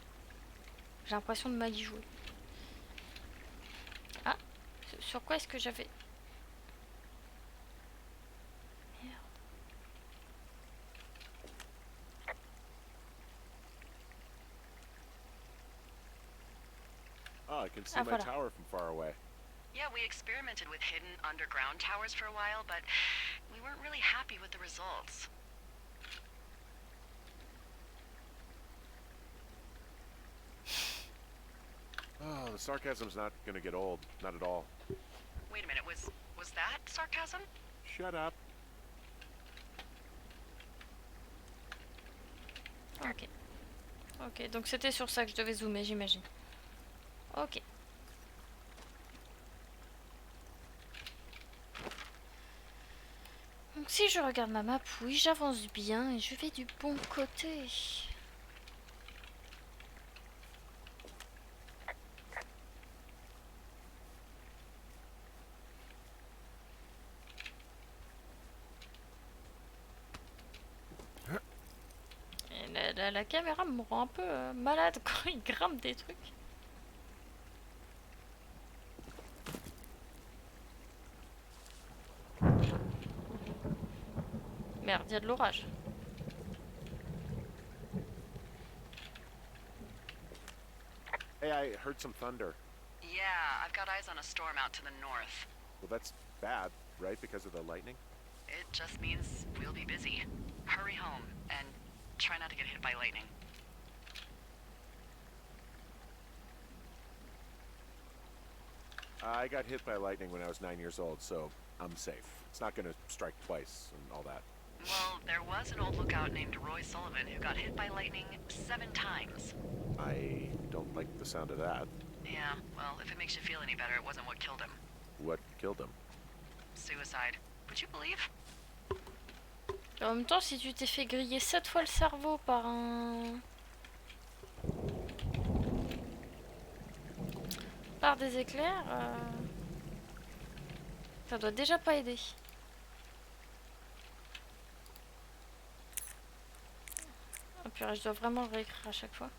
J'ai l'impression de mal y jouer. Ah, sur quoi est-ce que j'avais... Merde. Oh, I can see Ah, my voilà. tower from far away. Yeah, we experimented with hidden underground towers for a while, but we weren't really happy with the results. Oh, the sarcasm's not gonna get old. Not at all. Wait a minute, was that sarcasm? Shut up. Ok. Ok, donc c'était sur ça que je devais zoomer, j'imagine. Ok. Donc si je regarde ma map, oui, j'avance bien et je vais du bon côté. Et la caméra me rend un peu malade quand il grimpe des trucs. Merde, il y a de l'orage. Hey, I heard some thunder. Yeah, I've got eyes on a storm out to the north. Well, that's bad, right? Because of the lightning? It just means we'll be busy. Hurry home, and try not to get hit by lightning. I got hit by lightning when I was 9 years old, so I'm safe. It's not gonna strike twice and all that. Well, there was an old lookout named Roy Sullivan who got hit by lightning 7 times. I don't like the sound of that. Yeah, well, if it makes you feel any better, it wasn't what killed him. What killed him? Suicide. Would you believe? En même temps, si tu t'es fait griller 7 fois le cerveau par des éclairs, ça doit déjà pas aider. Oh purée, je dois vraiment le réécrire à chaque fois.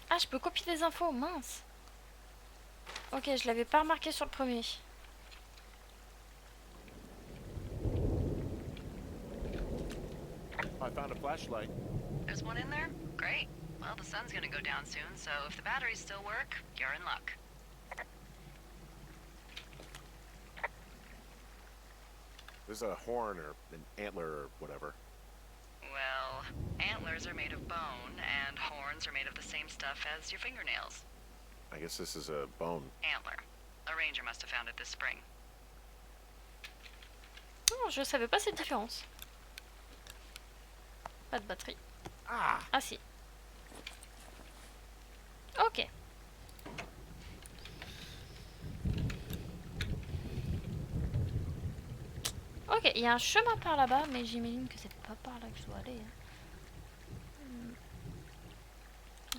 Ah, je peux copier des infos, mince. Ok, je l'avais pas remarqué sur le premier. I found a flashlight. There's one in there? Great. Well, the sun's gonna go down soon, so if the batteries still work, you're in luck. There's a horn or an antler or whatever. Well, antlers are made of bone, and horns are made of the same stuff as your fingernails. I guess this is a bone. Antler. A ranger must have found it this spring. Non, je savais pas cette différence. Pas de batterie. Ah! Ah si. Ok. Ok, il y a un chemin par là-bas, mais j'imagine que c'est pas par là que je dois aller.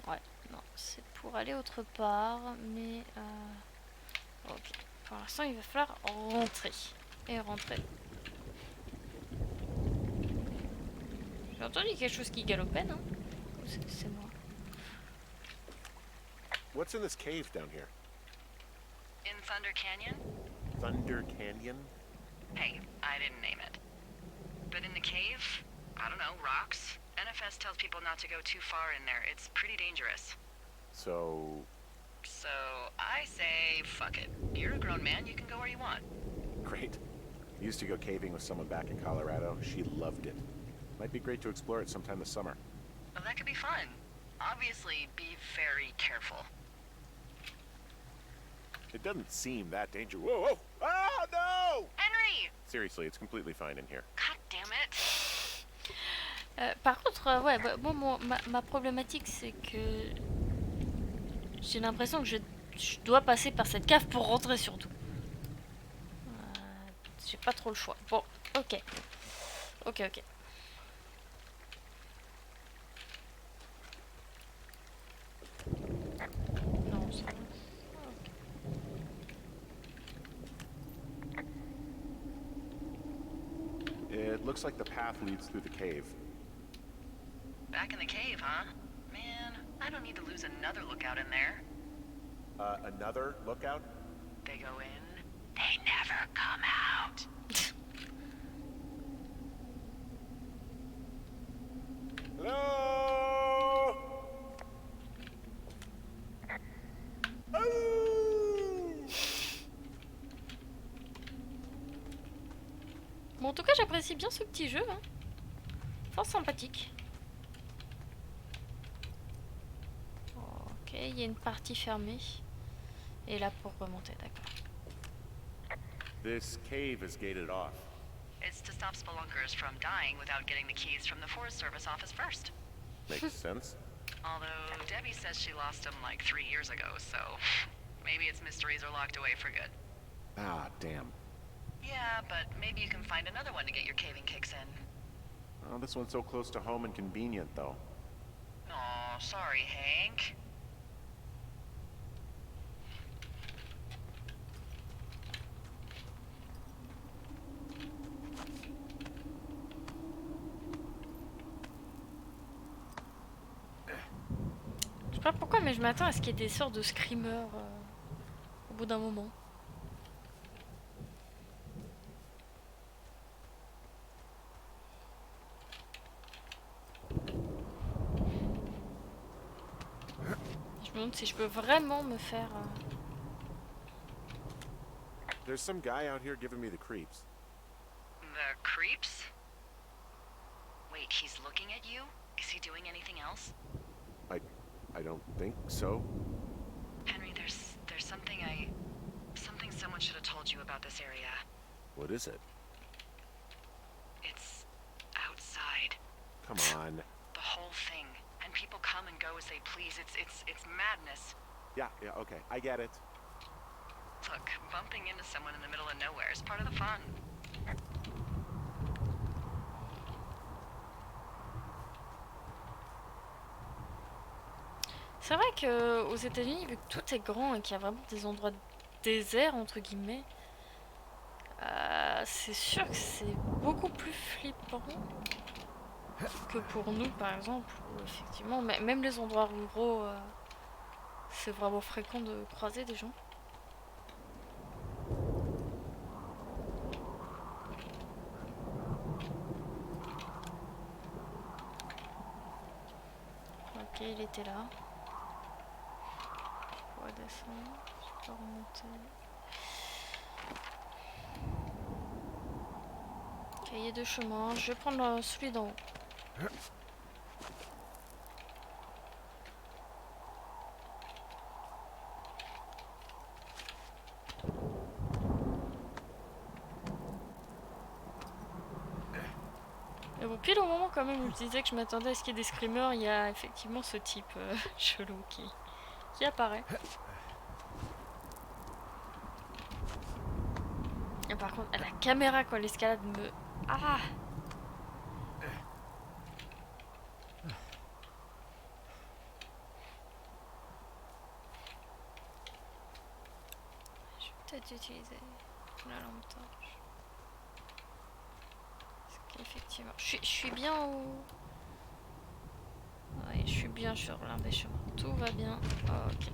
Ouais, non, c'est pour aller autre part, mais... Ok, pour l'instant il va falloir rentrer. Et rentrer. J'ai entendu quelque chose qui galopait, non? Ou c'est moi? What's in this cave down here? In Thunder Canyon? Thunder Canyon? Hey, I didn't name it. But in the cave, I don't know, rocks? NFS tells people not to go too far in there. It's pretty dangerous. So... So, I say, fuck it. You're a grown man, you can go where you want. great. I used to go caving with someone back in Colorado. She loved it. Might be great to explore it sometime this summer. Well, that could be fun. Obviously, be very careful. It doesn't seem that dangerous. Whoa, whoa! Ah, no! Henry! Seriously, it's completely fine in here. God damn it. Par contre, ouais, bah, bon, ma problématique c'est que j'ai l'impression que je dois passer par cette cave pour rentrer surtout. J'ai pas trop le choix. Bon, ok. Ok. Non, ça va. It looks like the path leads through the cave. Back in the cave, huh? Man, I don't need to lose another lookout in there. Another lookout? They go in, they never come out. Hello? Bon, en tout cas, j'apprécie bien ce petit jeu. Hein. Fort sympathique. Ok, il y a une partie fermée. Et là, pour remonter, d'accord. This cave is gated off. It's to stop spelunkers from dying without getting the keys from the Forest Service office first. Makes sense. Although Debbie says she lost them like 3 years ago, so maybe its mysteries are locked away for good. Ah, damn. Yeah, but maybe you can find another one to get your caving kicks in. Oh, this one's so close to home and convenient, though. Aw, sorry, Hank. Je sais pas pourquoi, mais je m'attends à ce qu'il y ait des sortes de screamers au bout d'un moment. Je me demande si je peux vraiment me faire... There's some guy out here giving me the creeps. The creeps? Wait, he's looking at you? Is he doing anything else? I don't think so. Henry, there's something someone should have told you about this area. What is it? It's outside. Come on. The whole thing. And people come and go as they please. It's madness. Yeah, okay. I get it. Look, bumping into someone in the middle of nowhere is part of the fun. C'est vrai qu'aux États-Unis, vu que tout est grand et qu'il y a vraiment des endroits déserts, entre guillemets, c'est sûr que c'est beaucoup plus flippant que pour nous, par exemple, où effectivement, même les endroits ruraux C'est vraiment fréquent de croiser des gens. Ok, il était là. On va descendre. Je peux remonter. Ok, il y a deux chemins. Je vais prendre celui d'en haut. Mais bon, pile au moment quand même où je disais que je m'attendais à ce qu'il y ait des screamers, il y a effectivement ce type chelou qui apparaît. Et par contre, la caméra quand l'escalade me... Ah! Je vais peut-être utiliser la lampe torche. Parce qu'effectivement, je suis bien au... Oui, je suis bien sur l'un des chemins. Tout va bien. Ok.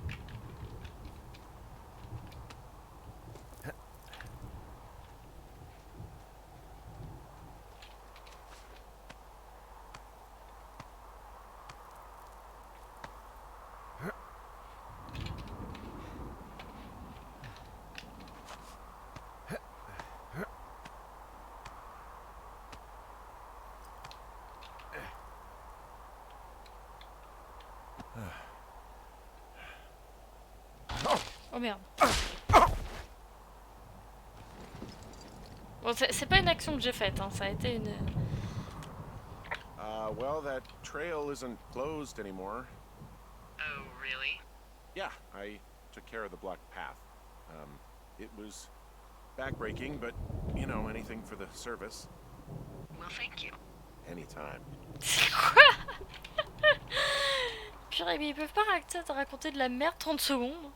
Oh merde. Bon, c'est pas une action que j'ai faite, hein. Ça a été une... Well, that trail isn't closed anymore. Oh, really? Yeah, I took care of the blocked path. It was backbreaking, but, you know, anything for the service. Well, thank you. Anytime. C'est quoi? Purée, mais ils peuvent pas arrêter de raconter de la merde 30 secondes.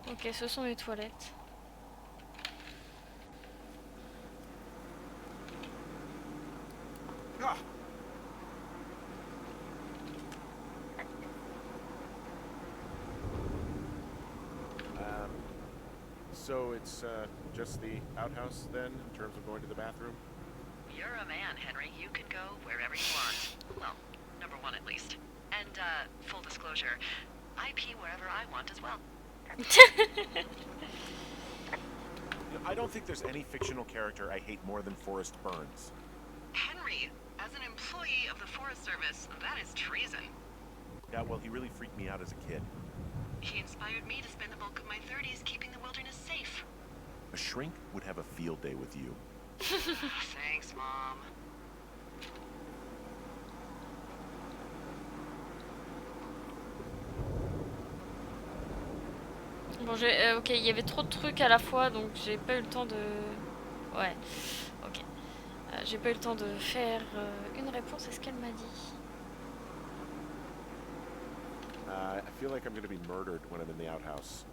Ok. Ok, ce sont les toilettes. Ah! So it's just the outhouse then, in terms of going to the bathroom? You're a man, Henry. You can go wherever you want. Well, number one at least. And, full disclosure, I pee wherever I want as well. I don't think there's any fictional character I hate more than Forrest Burns. Henry, as an employee of the Forest Service, that is treason. Yeah, well, he really freaked me out as a kid. He inspired me to spend the bulk of my 30s keeping the wilderness safe. A shrink would have a field day with you. Thanks, Mom. Bon, ok, il y avait trop de trucs à la fois, donc j'ai pas eu le temps de... Ouais, ok. J'ai pas eu le temps de faire une réponse à ce qu'elle m'a dit. I feel like I'm gonna be murdered when I'm in the outhouse.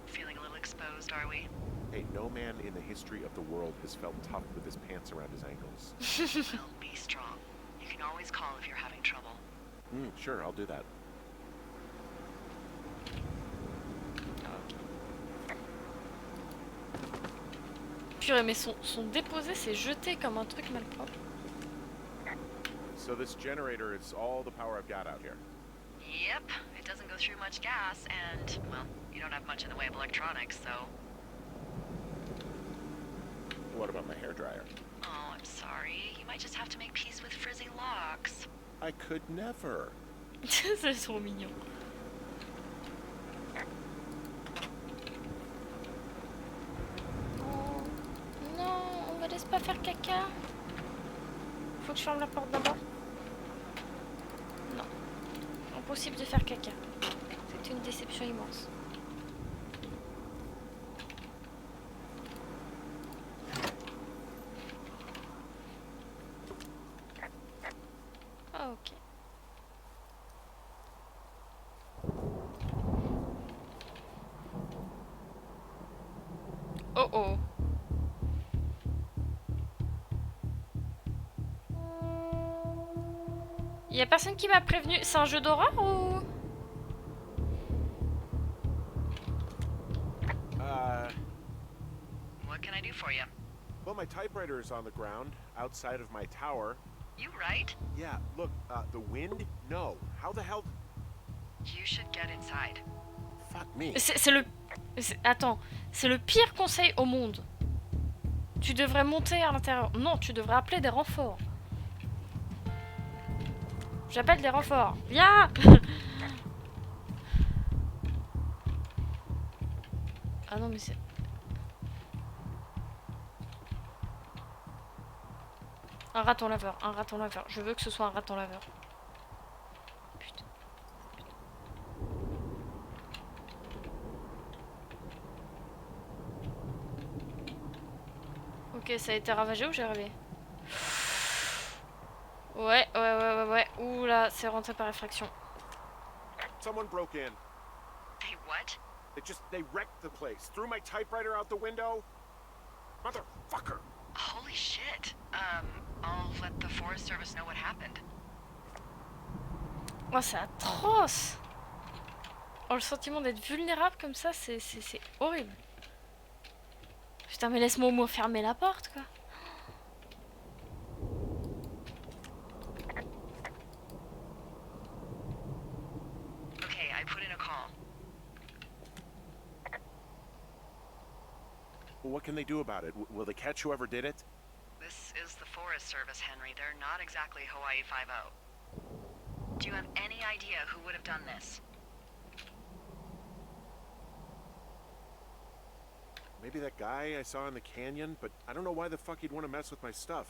Feeling a little exposed, are we? Hey, no man in the history of the world has felt tough with his pants around his ankles. Well, be strong. You can always call if you're having trouble. Sure, I'll do that. Purée, mais son déposé s'est jeté comme un truc malpropre. So this generator is all the power I've got out here. Yep, it doesn't go through much gas, and, well, you don't have much in the way of electronics, so... What about my hairdryer? Oh, I'm sorry. You might just have to make peace with frizzy locks. I could never. C'est trop mignon. Oh, non, on me laisse pas faire caca. Faut que je ferme la porte d'abord. Non, impossible de faire caca. C'est une déception immense. Ok. Oh oh. Y a personne qui m'a prévenu. C'est un jeu d'horreur ou... What can I do for you? Well, my typewriter is on the ground, outside of my tower. You right? Yeah, look, the wind? No. How the hell... You should get inside. Fuck me. C'est le... Attends, c'est le pire conseil au monde. Tu devrais monter à l'intérieur. Non, tu devrais appeler des renforts. J'appelle des renforts. Viens. Ah non mais c'est... Un raton laveur, un raton laveur. Je veux que ce soit un raton laveur. Putain. Ok, ça a été ravagé ou j'ai rêvé? Ouais. Ouh là, c'est rentré par effraction. Someone broke in. Hey, what? They wrecked the place. Threw my typewriter out the window. Motherfucker. Holy shit. I'll let the Forest Service know what happened. Oh, c'est atroce. Oh, le sentiment d'être vulnérable comme ça, c'est horrible. Putain, mais laisse-moi au moins fermer la porte, quoi. Okay, I put in a call. What can they do about it? Will they catch whoever did it? This is the Forest Service, Henry. They're not exactly Hawaii Five-0. Do you have any idea who would have done this? Maybe that guy I saw in the canyon, but I don't know why the fuck he'd want to mess with my stuff.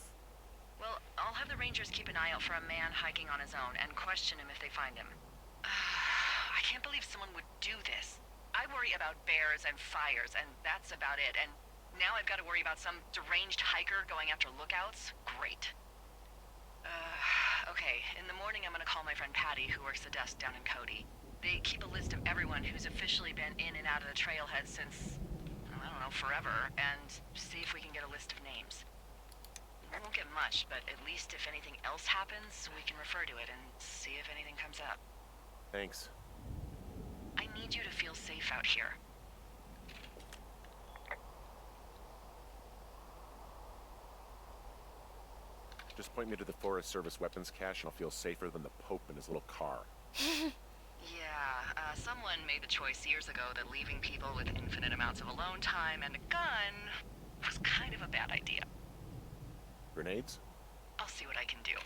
Well, I'll have the Rangers keep an eye out for a man hiking on his own and question him if they find him. I can't believe someone would do this. I worry about bears and fires, and that's about it. And now I've got to worry about some deranged hiker going after lookouts? Great. Okay, in the morning I'm gonna call my friend Patty, who works the desk down in Cody. They keep a list of everyone who's officially been in and out of the trailhead since, I don't know, forever, and see if we can get a list of names. We won't get much, but at least if anything else happens, we can refer to it and see if anything comes up. Thanks. I need you to feel safe out here. Just point me to the Forest Service weapons cache and I'll feel safer than the Pope in his little car. Yeah, someone made the choice years ago that leaving people with infinite amounts of alone time and a gun was kind of a bad idea. Grenades? I'll see what I can do.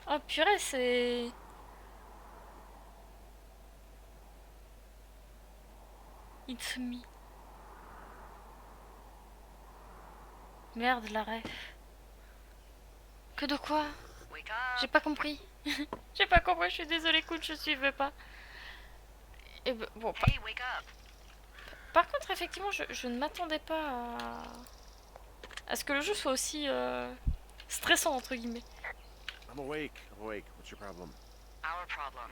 Oh purée, c'est... It's me. Merde, la ref. Que de quoi? Wake J'ai up! pas compris. J'ai pas compris, je suis désolée, écoute, je suivais pas. Et bon, Hey, wake up! par contre, effectivement, je ne m'attendais pas à ce que le jeu soit aussi stressant, entre guillemets. I'm awake. What's your problem? Our problem.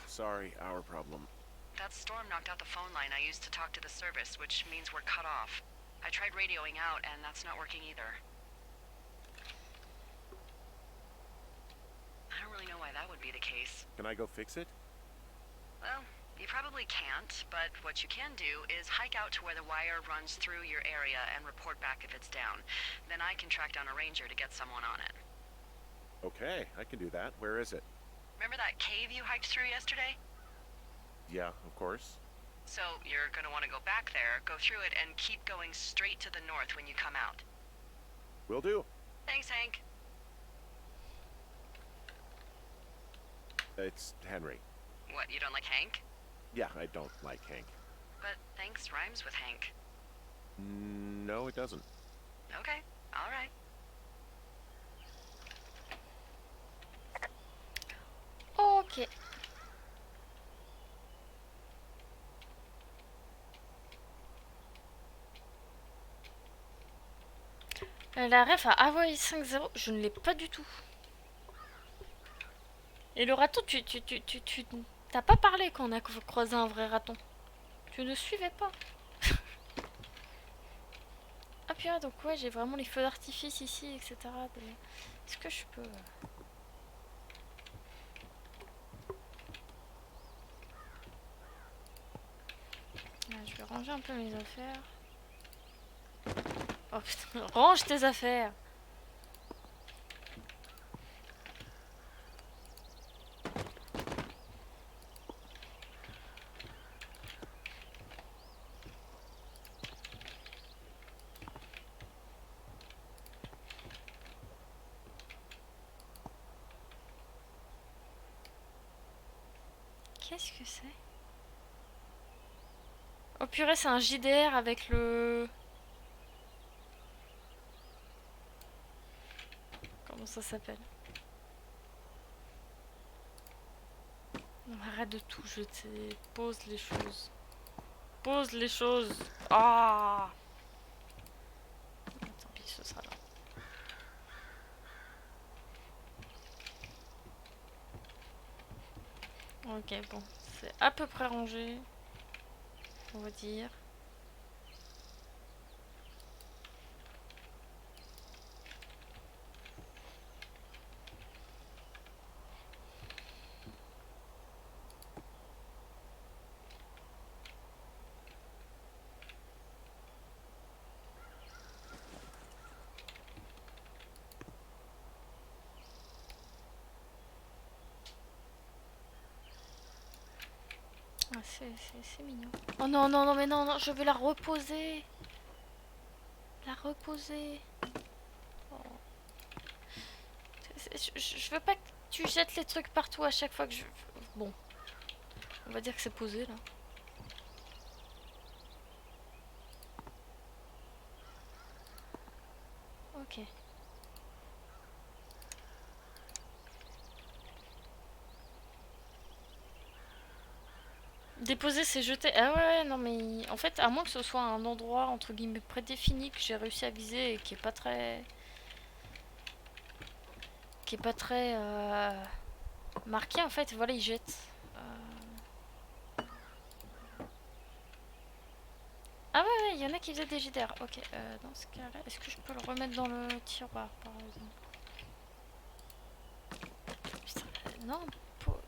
Sorry, our problem. That storm knocked out the phone line I used to talk to the service, which means we're cut off. I tried radioing out, and that's not working either. I don't really know why that would be the case. Can I go fix it? Well, you probably can't, but what you can do is hike out to where the wire runs through your area and report back if it's down. Then I can track down a ranger to get someone on it. Okay, I can do that. Where is it? Remember that cave you hiked through yesterday? Yeah, of course. So you're gonna want to go back there, go through it, and keep going straight to the north when you come out. Will do. Thanks, Hank. It's Henry. What, you don't like Hank? Yeah, I don't like Hank. But thanks rhymes with Hank. No, it doesn't. Okay, alright. Ok. La ref à Hawaii 5-0, je ne l'ai pas du tout. Et le raton, tu t'as pas parlé quand on a croisé un vrai raton. Tu ne suivais pas. Hop. purée, donc ouais, j'ai vraiment les feux d'artifice ici, etc. Est-ce que je peux... Là, je vais ranger un peu mes affaires. Oh putain, range tes affaires! Qu'est-ce que c'est? Oh purée, c'est un JDR avec le... Comment ça s'appelle? Non, arrête de tout jeter. Pose les choses. Pose les choses. Ah! Tant pis, ce sera là. Ok, bon. C'est à peu près rangé. On va dire. Ah, c'est mignon. Oh non, non, non, mais non, non, je veux la reposer. La reposer. Oh. Je veux pas que tu jettes les trucs partout à chaque fois que je... Bon. On va dire que c'est posé, là. Ok. Déposer, c'est jeter. Ah ouais, non mais... En fait, à moins que ce soit un endroit, entre guillemets, prédéfini que j'ai réussi à viser et qui est pas très... Qui est pas très... marqué, en fait, voilà, il jette. Ah ouais, ouais, il y en a qui faisaient des JDR. Ok, dans ce cas-là, est-ce que je peux le remettre dans le tiroir, par exemple? Putain, non,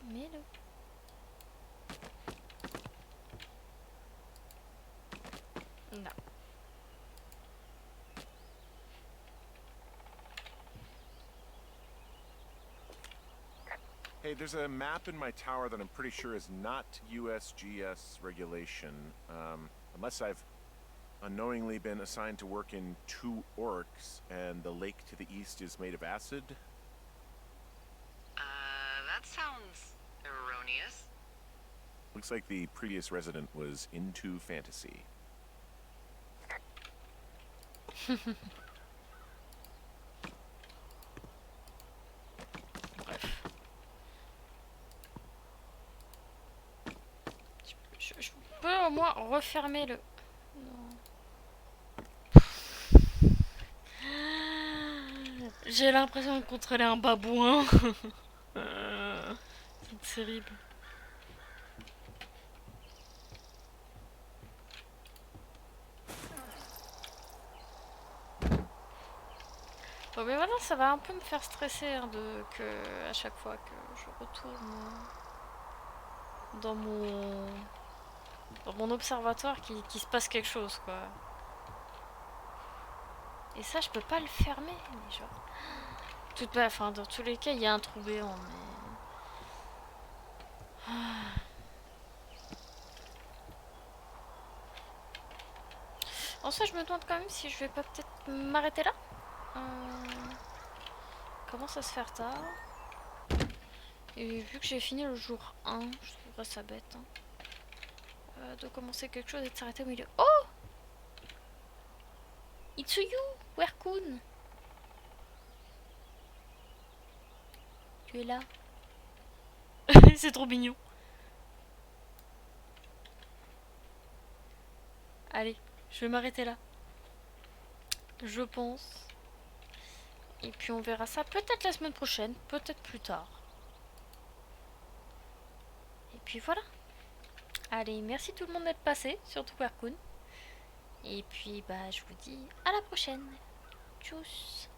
mets-le. Non. Hey, there's a map in my tower that I'm pretty sure is not USGS regulation. Unless I've unknowingly been assigned to work in 2 orcs and the lake to the east is made of acid. That sounds erroneous. Looks like the previous resident was into fantasy. Bref. Je peux au moins refermer le... Non. J'ai l'impression de contrôler un babouin. C'est terrible. Bon mais voilà, ça va un peu me faire stresser hein, que à chaque fois que je retourne dans mon observatoire qu'il se passe quelque chose quoi. Et ça je peux pas le fermer, mais genre... Enfin, dans tous les cas il y a un trou béant mais... En soi je me demande quand même si je vais pas peut-être m'arrêter là. Commence à se faire tard. Et vu que j'ai fini le jour 1, je trouverais ça bête. Hein. De commencer quelque chose et de s'arrêter au milieu. Oh! Itsuyu! Werkun! Tu es là? C'est trop mignon. Allez, je vais m'arrêter là. Je pense. Et puis on verra ça peut-être la semaine prochaine, peut-être plus tard. Et puis voilà. Allez, merci tout le monde d'être passé, surtout Werkun. Et puis bah je vous dis à la prochaine. Tchuss.